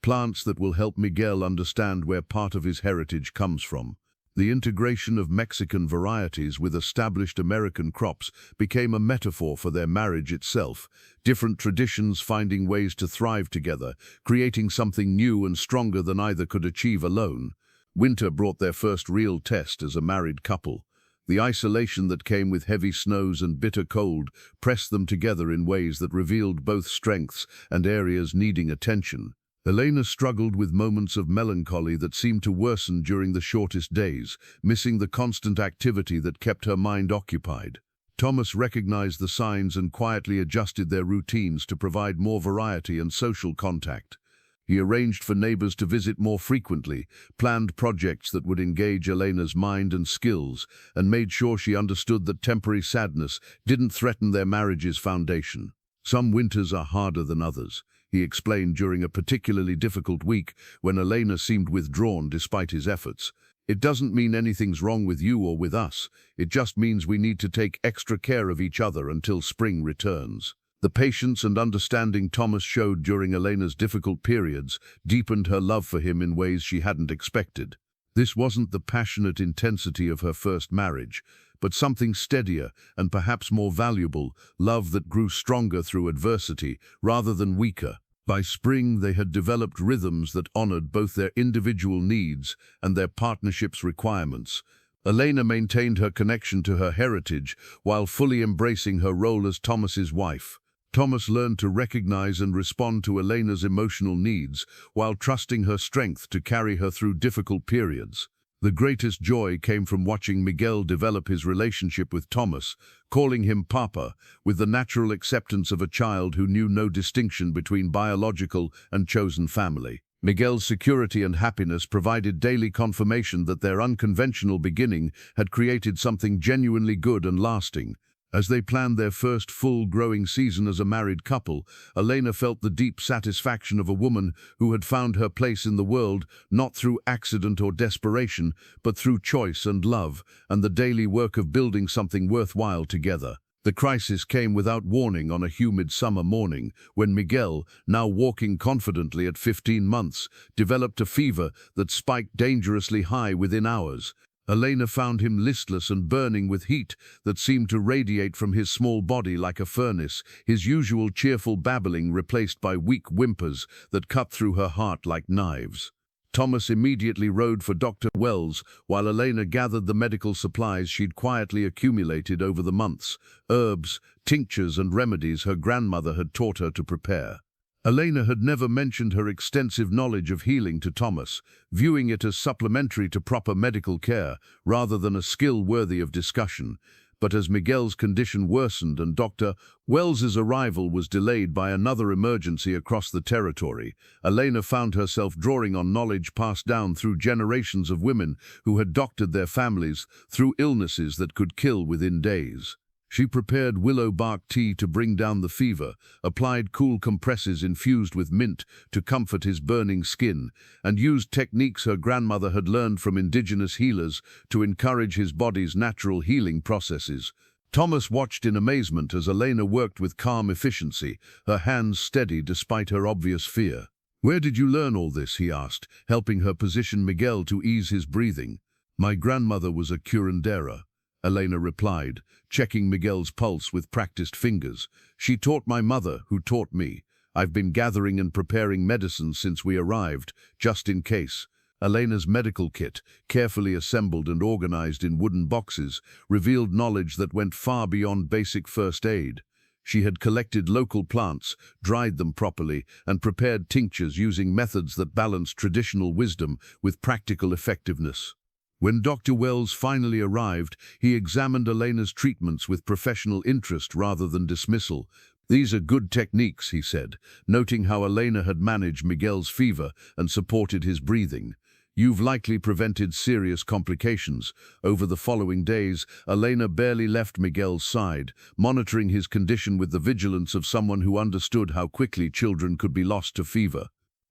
Plants that will help Miguel understand where part of his heritage comes from." The integration of Mexican varieties with established American crops became a metaphor for their marriage itself, different traditions finding ways to thrive together, creating something new and stronger than either could achieve alone. Winter brought their first real test as a married couple. The isolation that came with heavy snows and bitter cold pressed them together in ways that revealed both strengths and areas needing attention. Elena struggled with moments of melancholy that seemed to worsen during the shortest days, missing the constant activity that kept her mind occupied. Thomas recognized the signs and quietly adjusted their routines to provide more variety and social contact. He arranged for neighbors to visit more frequently, planned projects that would engage Elena's mind and skills, and made sure she understood that temporary sadness didn't threaten their marriage's foundation. "Some winters are harder than others," he explained during a particularly difficult week when Elena seemed withdrawn despite his efforts. "It doesn't mean anything's wrong with you or with us. It just means we need to take extra care of each other until spring returns." The patience and understanding Thomas showed during Elena's difficult periods deepened her love for him in ways she hadn't expected. This wasn't the passionate intensity of her first marriage, but something steadier and perhaps more valuable, love that grew stronger through adversity rather than weaker. By spring, they had developed rhythms that honored both their individual needs and their partnership's requirements. Elena maintained her connection to her heritage while fully embracing her role as Thomas's wife. Thomas learned to recognize and respond to Elena's emotional needs while trusting her strength to carry her through difficult periods. The greatest joy came from watching Miguel develop his relationship with Thomas, calling him Papa, with the natural acceptance of a child who knew no distinction between biological and chosen family. Miguel's security and happiness provided daily confirmation that their unconventional beginning had created something genuinely good and lasting. As they planned their first full growing season as a married couple, Elena felt the deep satisfaction of a woman who had found her place in the world not through accident or desperation, but through choice and love, and the daily work of building something worthwhile together. The crisis came without warning on a humid summer morning when Miguel, now walking confidently at 15 months, developed a fever that spiked dangerously high within hours. Elena found him listless and burning with heat that seemed to radiate from his small body like a furnace, his usual cheerful babbling replaced by weak whimpers that cut through her heart like knives. Thomas immediately rode for Dr. Wells while Elena gathered the medical supplies she'd quietly accumulated over the months, herbs, tinctures and remedies her grandmother had taught her to prepare. Elena had never mentioned her extensive knowledge of healing to Thomas, viewing it as supplementary to proper medical care rather than a skill worthy of discussion. But as Miguel's condition worsened and Dr. Wells's arrival was delayed by another emergency across the territory, Elena found herself drawing on knowledge passed down through generations of women who had doctored their families through illnesses that could kill within days. She prepared willow bark tea to bring down the fever, applied cool compresses infused with mint to comfort his burning skin, and used techniques her grandmother had learned from indigenous healers to encourage his body's natural healing processes. Thomas watched in amazement as Elena worked with calm efficiency, her hands steady despite her obvious fear. "Where did you learn all this?" he asked, helping her position Miguel to ease his breathing. "My grandmother was a curandera," Elena replied, checking Miguel's pulse with practiced fingers. "She taught my mother, who taught me. I've been gathering and preparing medicines since we arrived, just in case." Elena's medical kit, carefully assembled and organized in wooden boxes, revealed knowledge that went far beyond basic first aid. She had collected local plants, dried them properly, and prepared tinctures using methods that balanced traditional wisdom with practical effectiveness. When Dr. Wells finally arrived, he examined Elena's treatments with professional interest rather than dismissal. "These are good techniques," he said, noting how Elena had managed Miguel's fever and supported his breathing. "You've likely prevented serious complications." Over the following days, Elena barely left Miguel's side, monitoring his condition with the vigilance of someone who understood how quickly children could be lost to fever.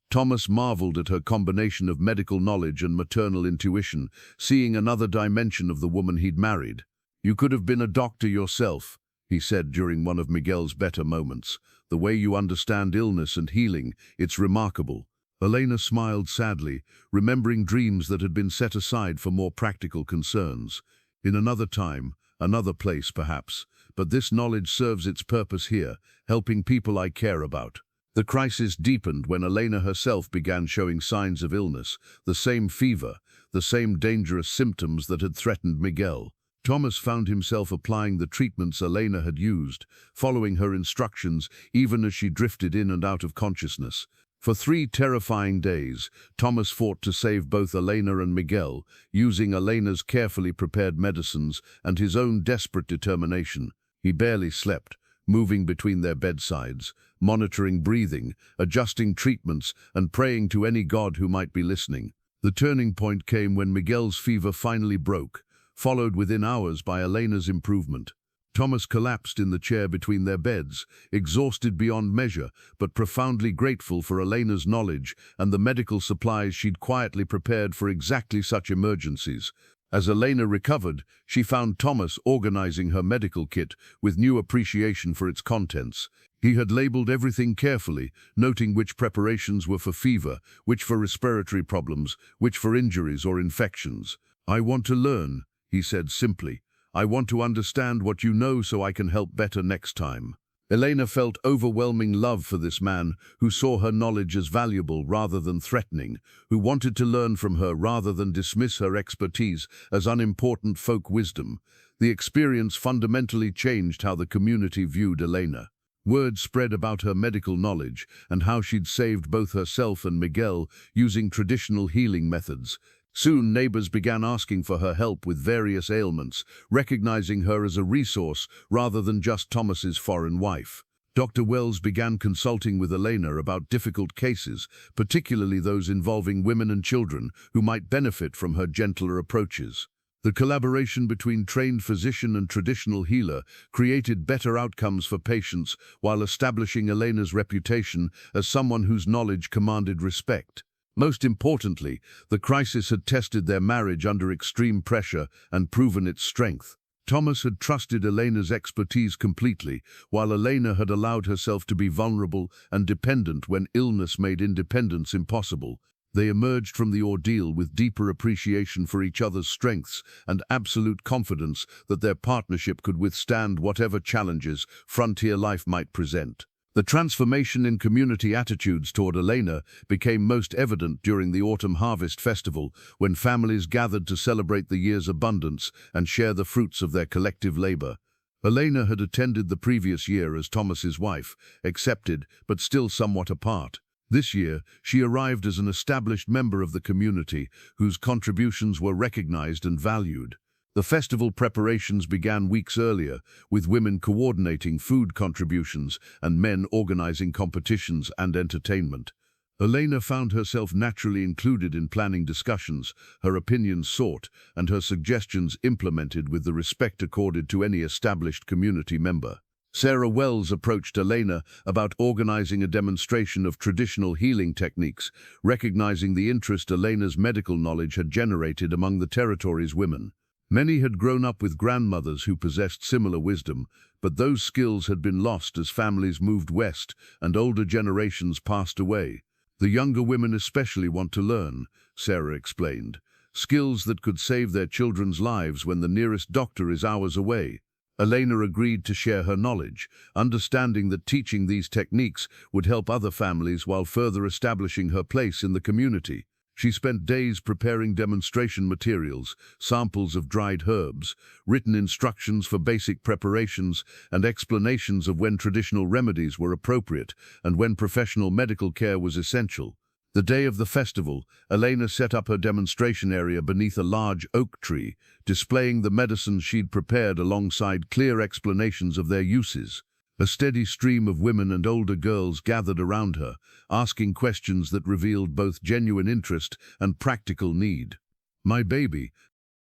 Thomas marveled at her combination of medical knowledge and maternal intuition, seeing another dimension of the woman he'd married. "You could have been a doctor yourself," he said during one of Miguel's better moments. "The way you understand illness and healing, it's remarkable." Elena smiled sadly, remembering dreams that had been set aside for more practical concerns. "In another time, another place perhaps, but this knowledge serves its purpose here, helping people I care about." The crisis deepened when Elena herself began showing signs of illness, the same fever, the same dangerous symptoms that had threatened Miguel. Thomas found himself applying the treatments Elena had used, following her instructions even as she drifted in and out of consciousness. For 3 terrifying days, Thomas fought to save both Elena and Miguel, using Elena's carefully prepared medicines and his own desperate determination. He barely slept, moving between their bedsides, monitoring breathing, adjusting treatments, and praying to any god who might be listening. The turning point came when Miguel's fever finally broke, followed within hours by Elena's improvement. Thomas collapsed in the chair between their beds, exhausted beyond measure, but profoundly grateful for Elena's knowledge and the medical supplies she'd quietly prepared for exactly such emergencies. As Elena recovered, she found Thomas organizing her medical kit with new appreciation for its contents. He had labeled everything carefully, noting which preparations were for fever, which for respiratory problems, which for injuries or infections. "I want to learn," he said simply. "I want to understand what you know so I can help better next time." Elena felt overwhelming love for this man who saw her knowledge as valuable rather than threatening, who wanted to learn from her rather than dismiss her expertise as unimportant folk wisdom. The experience fundamentally changed how the community viewed Elena. Word spread about her medical knowledge and how she'd saved both herself and Miguel using traditional healing methods. Soon, neighbors began asking for her help with various ailments, recognizing her as a resource rather than just Thomas's foreign wife. Dr. Wells began consulting with Elena about difficult cases, particularly those involving women and children who might benefit from her gentler approaches. The collaboration between trained physician and traditional healer created better outcomes for patients while establishing Elena's reputation as someone whose knowledge commanded respect. Most importantly, the crisis had tested their marriage under extreme pressure and proven its strength. Thomas had trusted Elena's expertise completely, while Elena had allowed herself to be vulnerable and dependent when illness made independence impossible. They emerged from the ordeal with deeper appreciation for each other's strengths and absolute confidence that their partnership could withstand whatever challenges frontier life might present. The transformation in community attitudes toward Elena became most evident during the Autumn Harvest Festival, when families gathered to celebrate the year's abundance and share the fruits of their collective labor. Elena had attended the previous year as Thomas's wife, accepted but still somewhat apart. This year, she arrived as an established member of the community, whose contributions were recognized and valued. The festival preparations began weeks earlier, with women coordinating food contributions and men organizing competitions and entertainment. Elena found herself naturally included in planning discussions, her opinions sought, and her suggestions implemented with the respect accorded to any established community member. Sarah Wells approached Elena about organizing a demonstration of traditional healing techniques, recognizing the interest Elena's medical knowledge had generated among the territory's women. Many had grown up with grandmothers who possessed similar wisdom, but those skills had been lost as families moved west and older generations passed away. The younger women especially want to learn, Sarah explained, skills that could save their children's lives when the nearest doctor is hours away. Elena agreed to share her knowledge, understanding that teaching these techniques would help other families while further establishing her place in the community. She spent days preparing demonstration materials, samples of dried herbs, written instructions for basic preparations, and explanations of when traditional remedies were appropriate and when professional medical care was essential. The day of the festival, Elena set up her demonstration area beneath a large oak tree, displaying the medicines she'd prepared alongside clear explanations of their uses. A steady stream of women and older girls gathered around her, asking questions that revealed both genuine interest and practical need. "My baby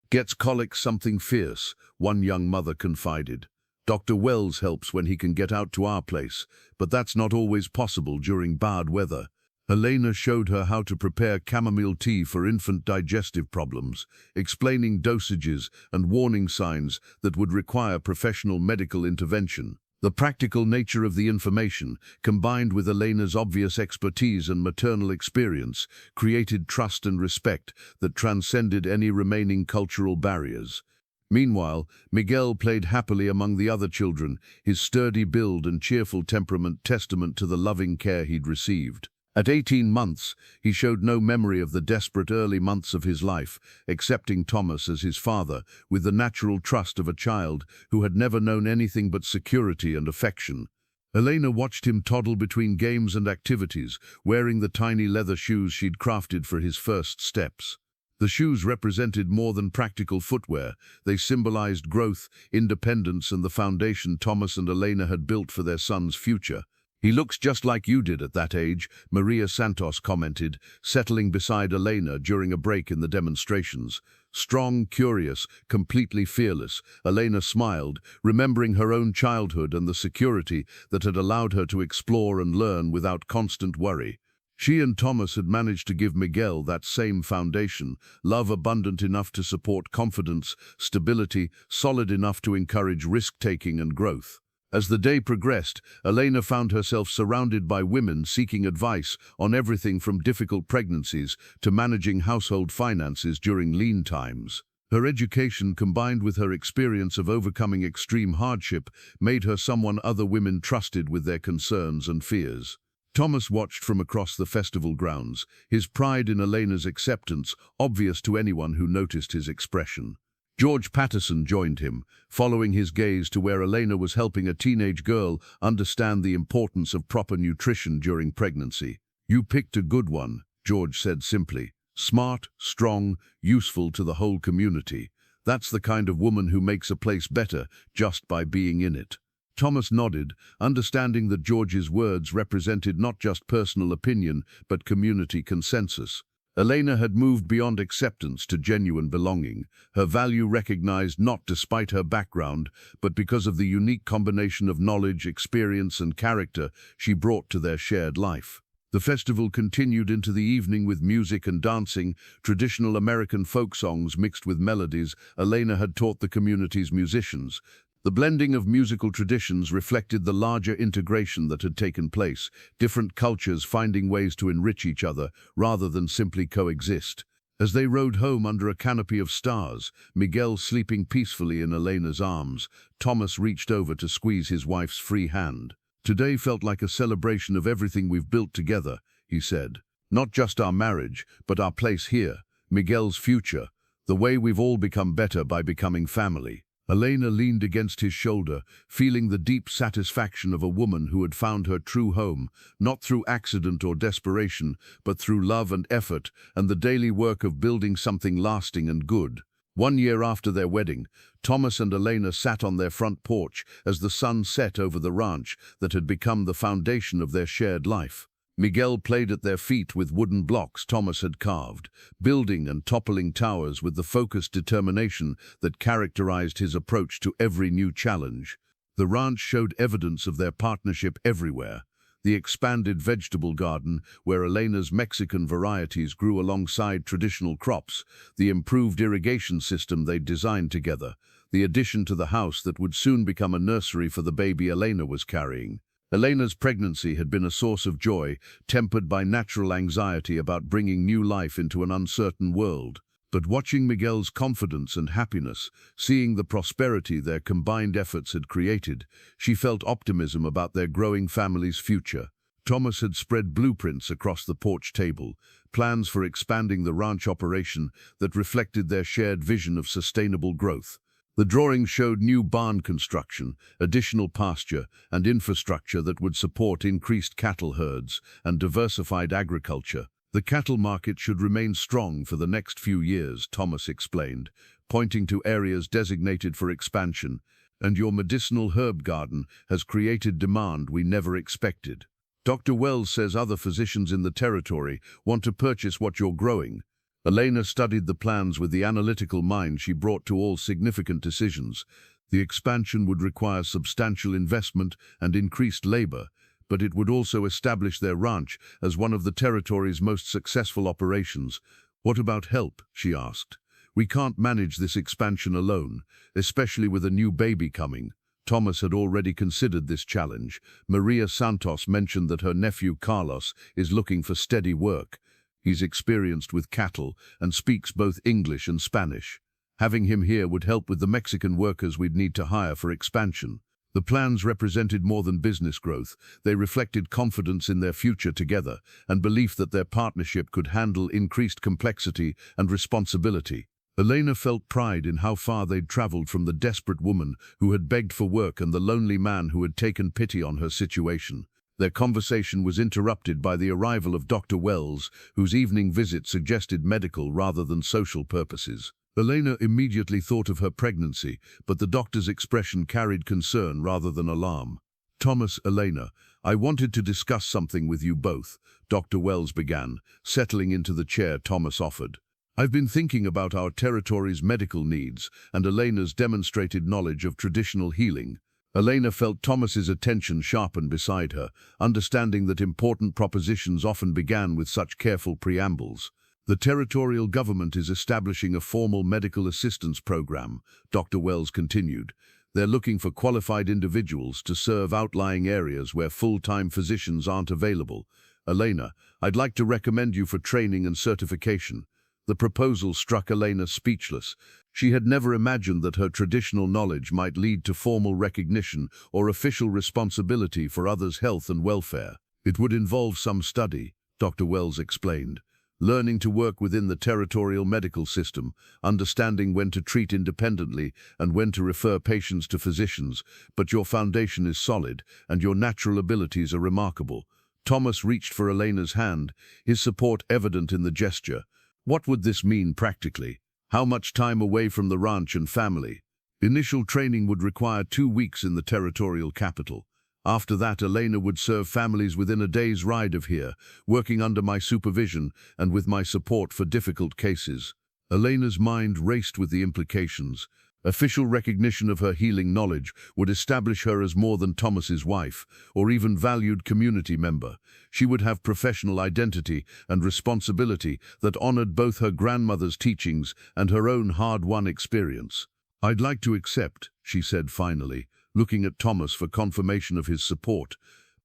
gets colic something fierce," one young mother confided. "Dr. Wells helps when he can get out to our place, but that's not always possible during bad weather." Elena showed her how to prepare chamomile tea for infant digestive problems, explaining dosages and warning signs that would require professional medical intervention. The practical nature of the information, combined with Elena's obvious expertise and maternal experience, created trust and respect that transcended any remaining cultural barriers. Meanwhile, Miguel played happily among the other children, his sturdy build and cheerful temperament testament to the loving care he'd received. At 18 months, he showed no memory of the desperate early months of his life, accepting Thomas as his father with the natural trust of a child who had never known anything but security and affection. Elena watched him toddle between games and activities, wearing the tiny leather shoes she'd crafted for his first steps. The shoes represented more than practical footwear. They symbolized growth, independence, and the foundation Thomas and Elena had built for their son's future. "He looks just like you did at that age," Maria Santos commented, settling beside Elena during a break in the demonstrations. Strong, curious, completely fearless, Elena smiled, remembering her own childhood and the security that had allowed her to explore and learn without constant worry. She and Thomas had managed to give Miguel that same foundation, love abundant enough to support confidence, stability, solid enough to encourage risk-taking and growth. As the day progressed, Elena found herself surrounded by women seeking advice on everything from difficult pregnancies to managing household finances during lean times. Her education, combined with her experience of overcoming extreme hardship, made her someone other women trusted with their concerns and fears. Thomas watched from across the festival grounds, his pride in Elena's acceptance obvious to anyone who noticed his expression. George Patterson joined him, following his gaze to where Elena was helping a teenage girl understand the importance of proper nutrition during pregnancy. "You picked a good one," George said simply. "Smart, strong, useful to the whole community. That's the kind of woman who makes a place better just by being in it." Thomas nodded, understanding that George's words represented not just personal opinion, but community consensus. Elena had moved beyond acceptance to genuine belonging, her value recognized not despite her background, but because of the unique combination of knowledge, experience, and character she brought to their shared life. The festival continued into the evening with music and dancing, traditional American folk songs mixed with melodies Elena had taught the community's musicians. The blending of musical traditions reflected the larger integration that had taken place, different cultures finding ways to enrich each other rather than simply coexist. As they rode home under a canopy of stars, Miguel sleeping peacefully in Elena's arms, Thomas reached over to squeeze his wife's free hand. "Today felt like a celebration of everything we've built together," he said. "Not just our marriage, but our place here, Miguel's future, the way we've all become better by becoming family." Elena leaned against his shoulder, feeling the deep satisfaction of a woman who had found her true home, not through accident or desperation, but through love and effort and the daily work of building something lasting and good. 1 year after their wedding, Thomas and Elena sat on their front porch as the sun set over the ranch that had become the foundation of their shared life. Miguel played at their feet with wooden blocks Thomas had carved, building and toppling towers with the focused determination that characterized his approach to every new challenge. The ranch showed evidence of their partnership everywhere. The expanded vegetable garden, where Elena's Mexican varieties grew alongside traditional crops, the improved irrigation system they'd designed together, the addition to the house that would soon become a nursery for the baby Elena was carrying. Elena's pregnancy had been a source of joy, tempered by natural anxiety about bringing new life into an uncertain world. But watching Miguel's confidence and happiness, seeing the prosperity their combined efforts had created, she felt optimism about their growing family's future. Thomas had spread blueprints across the porch table, plans for expanding the ranch operation that reflected their shared vision of sustainable growth. The drawings showed new barn construction, additional pasture, and infrastructure that would support increased cattle herds and diversified agriculture. "The cattle market should remain strong for the next few years," Thomas explained, pointing to areas designated for expansion, "and your medicinal herb garden has created demand we never expected. Dr. Wells says other physicians in the territory want to purchase what you're growing." Elena studied the plans with the analytical mind she brought to all significant decisions. The expansion would require substantial investment and increased labor, but it would also establish their ranch as one of the territory's most successful operations. "What about help?" she asked. "We can't manage this expansion alone, especially with a new baby coming." Thomas had already considered this challenge. Maria Santos mentioned that her nephew Carlos is looking for steady work. He's experienced with cattle and speaks both English and Spanish. Having him here would help with the Mexican workers we'd need to hire for expansion. The plans represented more than business growth. They reflected confidence in their future together and belief that their partnership could handle increased complexity and responsibility. Elena felt pride in how far they'd traveled from the desperate woman who had begged for work and the lonely man who had taken pity on her situation. Their conversation was interrupted by the arrival of Dr. Wells, whose evening visit suggested medical rather than social purposes. Elena immediately thought of her pregnancy, but the doctor's expression carried concern rather than alarm. "Thomas, Elena, I wanted to discuss something with you both," Dr. Wells began, settling into the chair Thomas offered. "I've been thinking about our territory's medical needs and Elena's demonstrated knowledge of traditional healing." Elena felt Thomas's attention sharpen beside her, understanding that important propositions often began with such careful preambles. "The territorial government is establishing a formal medical assistance program," Dr. Wells continued. "They're looking for qualified individuals to serve outlying areas where full-time physicians aren't available. Elena, I'd like to recommend you for training and certification." The proposal struck Elena speechless. She had never imagined that her traditional knowledge might lead to formal recognition or official responsibility for others' health and welfare. "It would involve some study," Dr. Wells explained. "Learning to work within the territorial medical system, understanding when to treat independently and when to refer patients to physicians, but your foundation is solid and your natural abilities are remarkable." Thomas reached for Elena's hand, his support evident in the gesture. What would this mean practically? How much time away from the ranch and family? Initial training would require 2 weeks in the territorial capital. After that, Elena would serve families within a day's ride of here, working under my supervision and with my support for difficult cases. Elena's mind raced with the implications. Official recognition of her healing knowledge would establish her as more than Thomas's wife, or even valued community member. She would have professional identity and responsibility that honored both her grandmother's teachings and her own hard-won experience. "I'd like to accept," she said finally, looking at Thomas for confirmation of his support,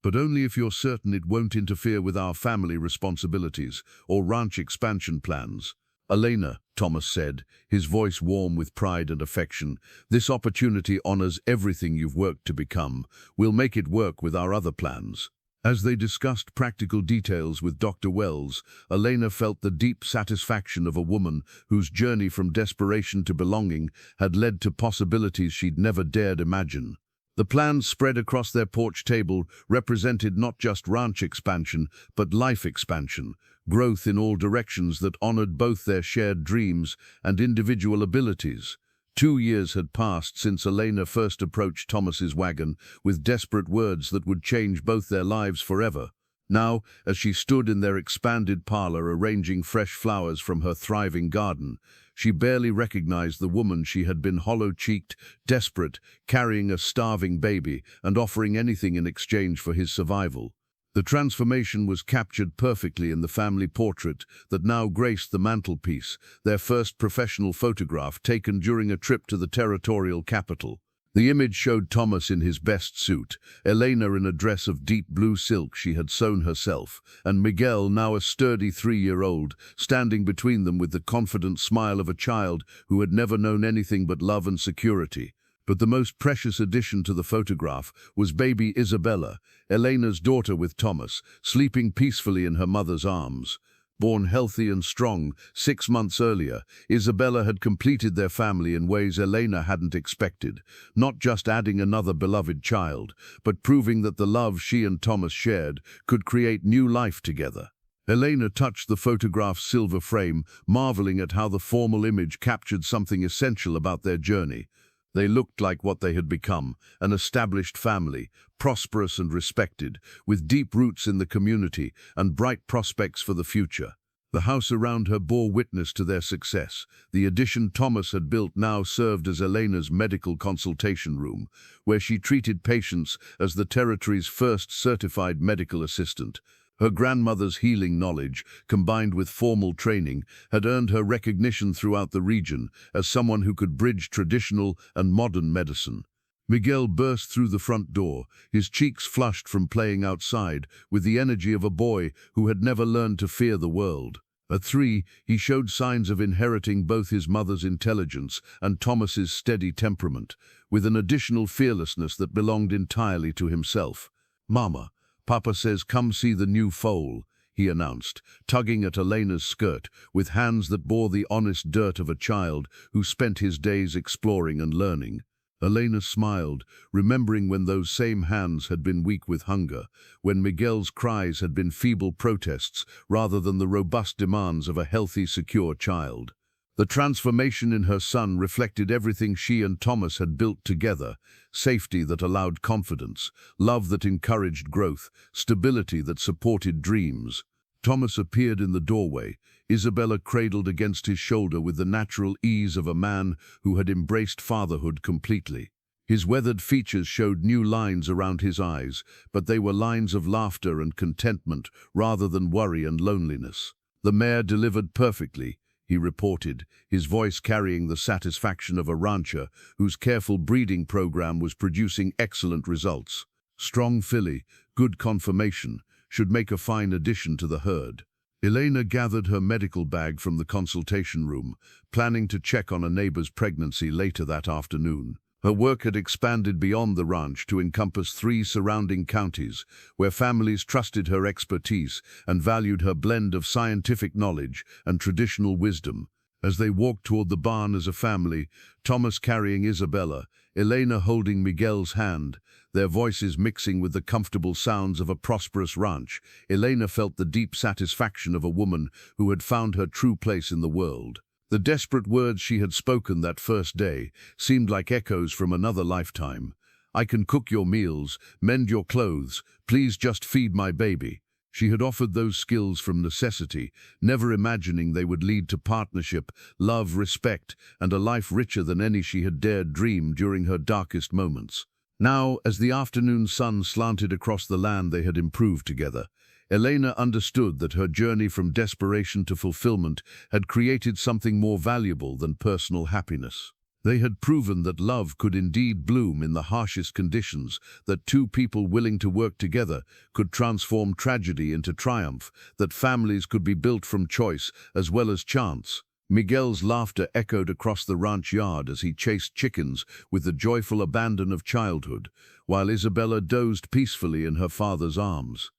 "but only if you're certain it won't interfere with our family responsibilities or ranch expansion plans." "Elena," Thomas said, his voice warm with pride and affection, "this opportunity honors everything you've worked to become. We'll make it work with our other plans." As they discussed practical details with Dr. Wells, Elena felt the deep satisfaction of a woman whose journey from desperation to belonging had led to possibilities she'd never dared imagine. The plans spread across their porch table represented not just ranch expansion, but life expansion, growth in all directions that honored both their shared dreams and individual abilities. 2 years had passed since Elena first approached Thomas's wagon with desperate words that would change both their lives forever. Now, as she stood in their expanded parlor arranging fresh flowers from her thriving garden, she barely recognized the woman she had been, hollow-cheeked, desperate, carrying a starving baby and offering anything in exchange for his survival. The transformation was captured perfectly in the family portrait that now graced the mantelpiece, their first professional photograph taken during a trip to the territorial capital. The image showed Thomas in his best suit, Elena in a dress of deep blue silk she had sewn herself, and Miguel, now a sturdy 3-year-old, standing between them with the confident smile of a child who had never known anything but love and security. But the most precious addition to the photograph was baby Isabella, Elena's daughter with Thomas, sleeping peacefully in her mother's arms. Born healthy and strong 6 months earlier, Isabella had completed their family in ways Elena hadn't expected, not just adding another beloved child, but proving that the love she and Thomas shared could create new life together. Elena touched the photograph's silver frame, marveling at how the formal image captured something essential about their journey. They looked like what they had become, an established family, prosperous and respected, with deep roots in the community and bright prospects for the future. The house around her bore witness to their success. The addition Thomas had built now served as Elena's medical consultation room, where she treated patients as the territory's first certified medical assistant. Her grandmother's healing knowledge, combined with formal training, had earned her recognition throughout the region as someone who could bridge traditional and modern medicine. Miguel burst through the front door, his cheeks flushed from playing outside, with the energy of a boy who had never learned to fear the world. At 3, he showed signs of inheriting both his mother's intelligence and Thomas's steady temperament, with an additional fearlessness that belonged entirely to himself. "Mama, Papa says come see the new foal," he announced, tugging at Elena's skirt with hands that bore the honest dirt of a child who spent his days exploring and learning. Elena smiled, remembering when those same hands had been weak with hunger, when Miguel's cries had been feeble protests rather than the robust demands of a healthy, secure child. The transformation in her son reflected everything she and Thomas had built together: safety that allowed confidence, love that encouraged growth, stability that supported dreams. Thomas appeared in the doorway, Isabella cradled against his shoulder with the natural ease of a man who had embraced fatherhood completely. His weathered features showed new lines around his eyes, but they were lines of laughter and contentment rather than worry and loneliness. "The mare delivered perfectly," he reported, his voice carrying the satisfaction of a rancher whose careful breeding program was producing excellent results. "Strong filly, good conformation, should make a fine addition to the herd." Elena gathered her medical bag from the consultation room, planning to check on a neighbor's pregnancy later that afternoon. Her work had expanded beyond the ranch to encompass 3 surrounding counties, where families trusted her expertise and valued her blend of scientific knowledge and traditional wisdom. As they walked toward the barn as a family, Thomas carrying Isabella, Elena holding Miguel's hand, their voices mixing with the comfortable sounds of a prosperous ranch, Elena felt the deep satisfaction of a woman who had found her true place in the world. The desperate words she had spoken that first day seemed like echoes from another lifetime. "I can cook your meals, mend your clothes, please just feed my baby." She had offered those skills from necessity, never imagining they would lead to partnership, love, respect, and a life richer than any she had dared dream during her darkest moments. Now, as the afternoon sun slanted across the land they had improved together, Elena understood that her journey from desperation to fulfillment had created something more valuable than personal happiness. They had proven that love could indeed bloom in the harshest conditions, that two people willing to work together could transform tragedy into triumph, that families could be built from choice as well as chance. Miguel's laughter echoed across the ranch yard as he chased chickens with the joyful abandon of childhood, while Isabella dozed peacefully in her father's arms.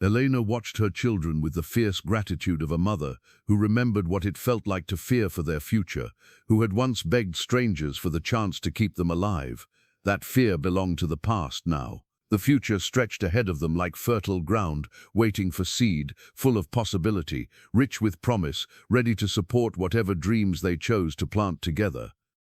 Elena watched her children with the fierce gratitude of a mother who remembered what it felt like to fear for their future, who had once begged strangers for the chance to keep them alive. That fear belonged to the past now. The future stretched ahead of them like fertile ground, waiting for seed, full of possibility, rich with promise, ready to support whatever dreams they chose to plant together.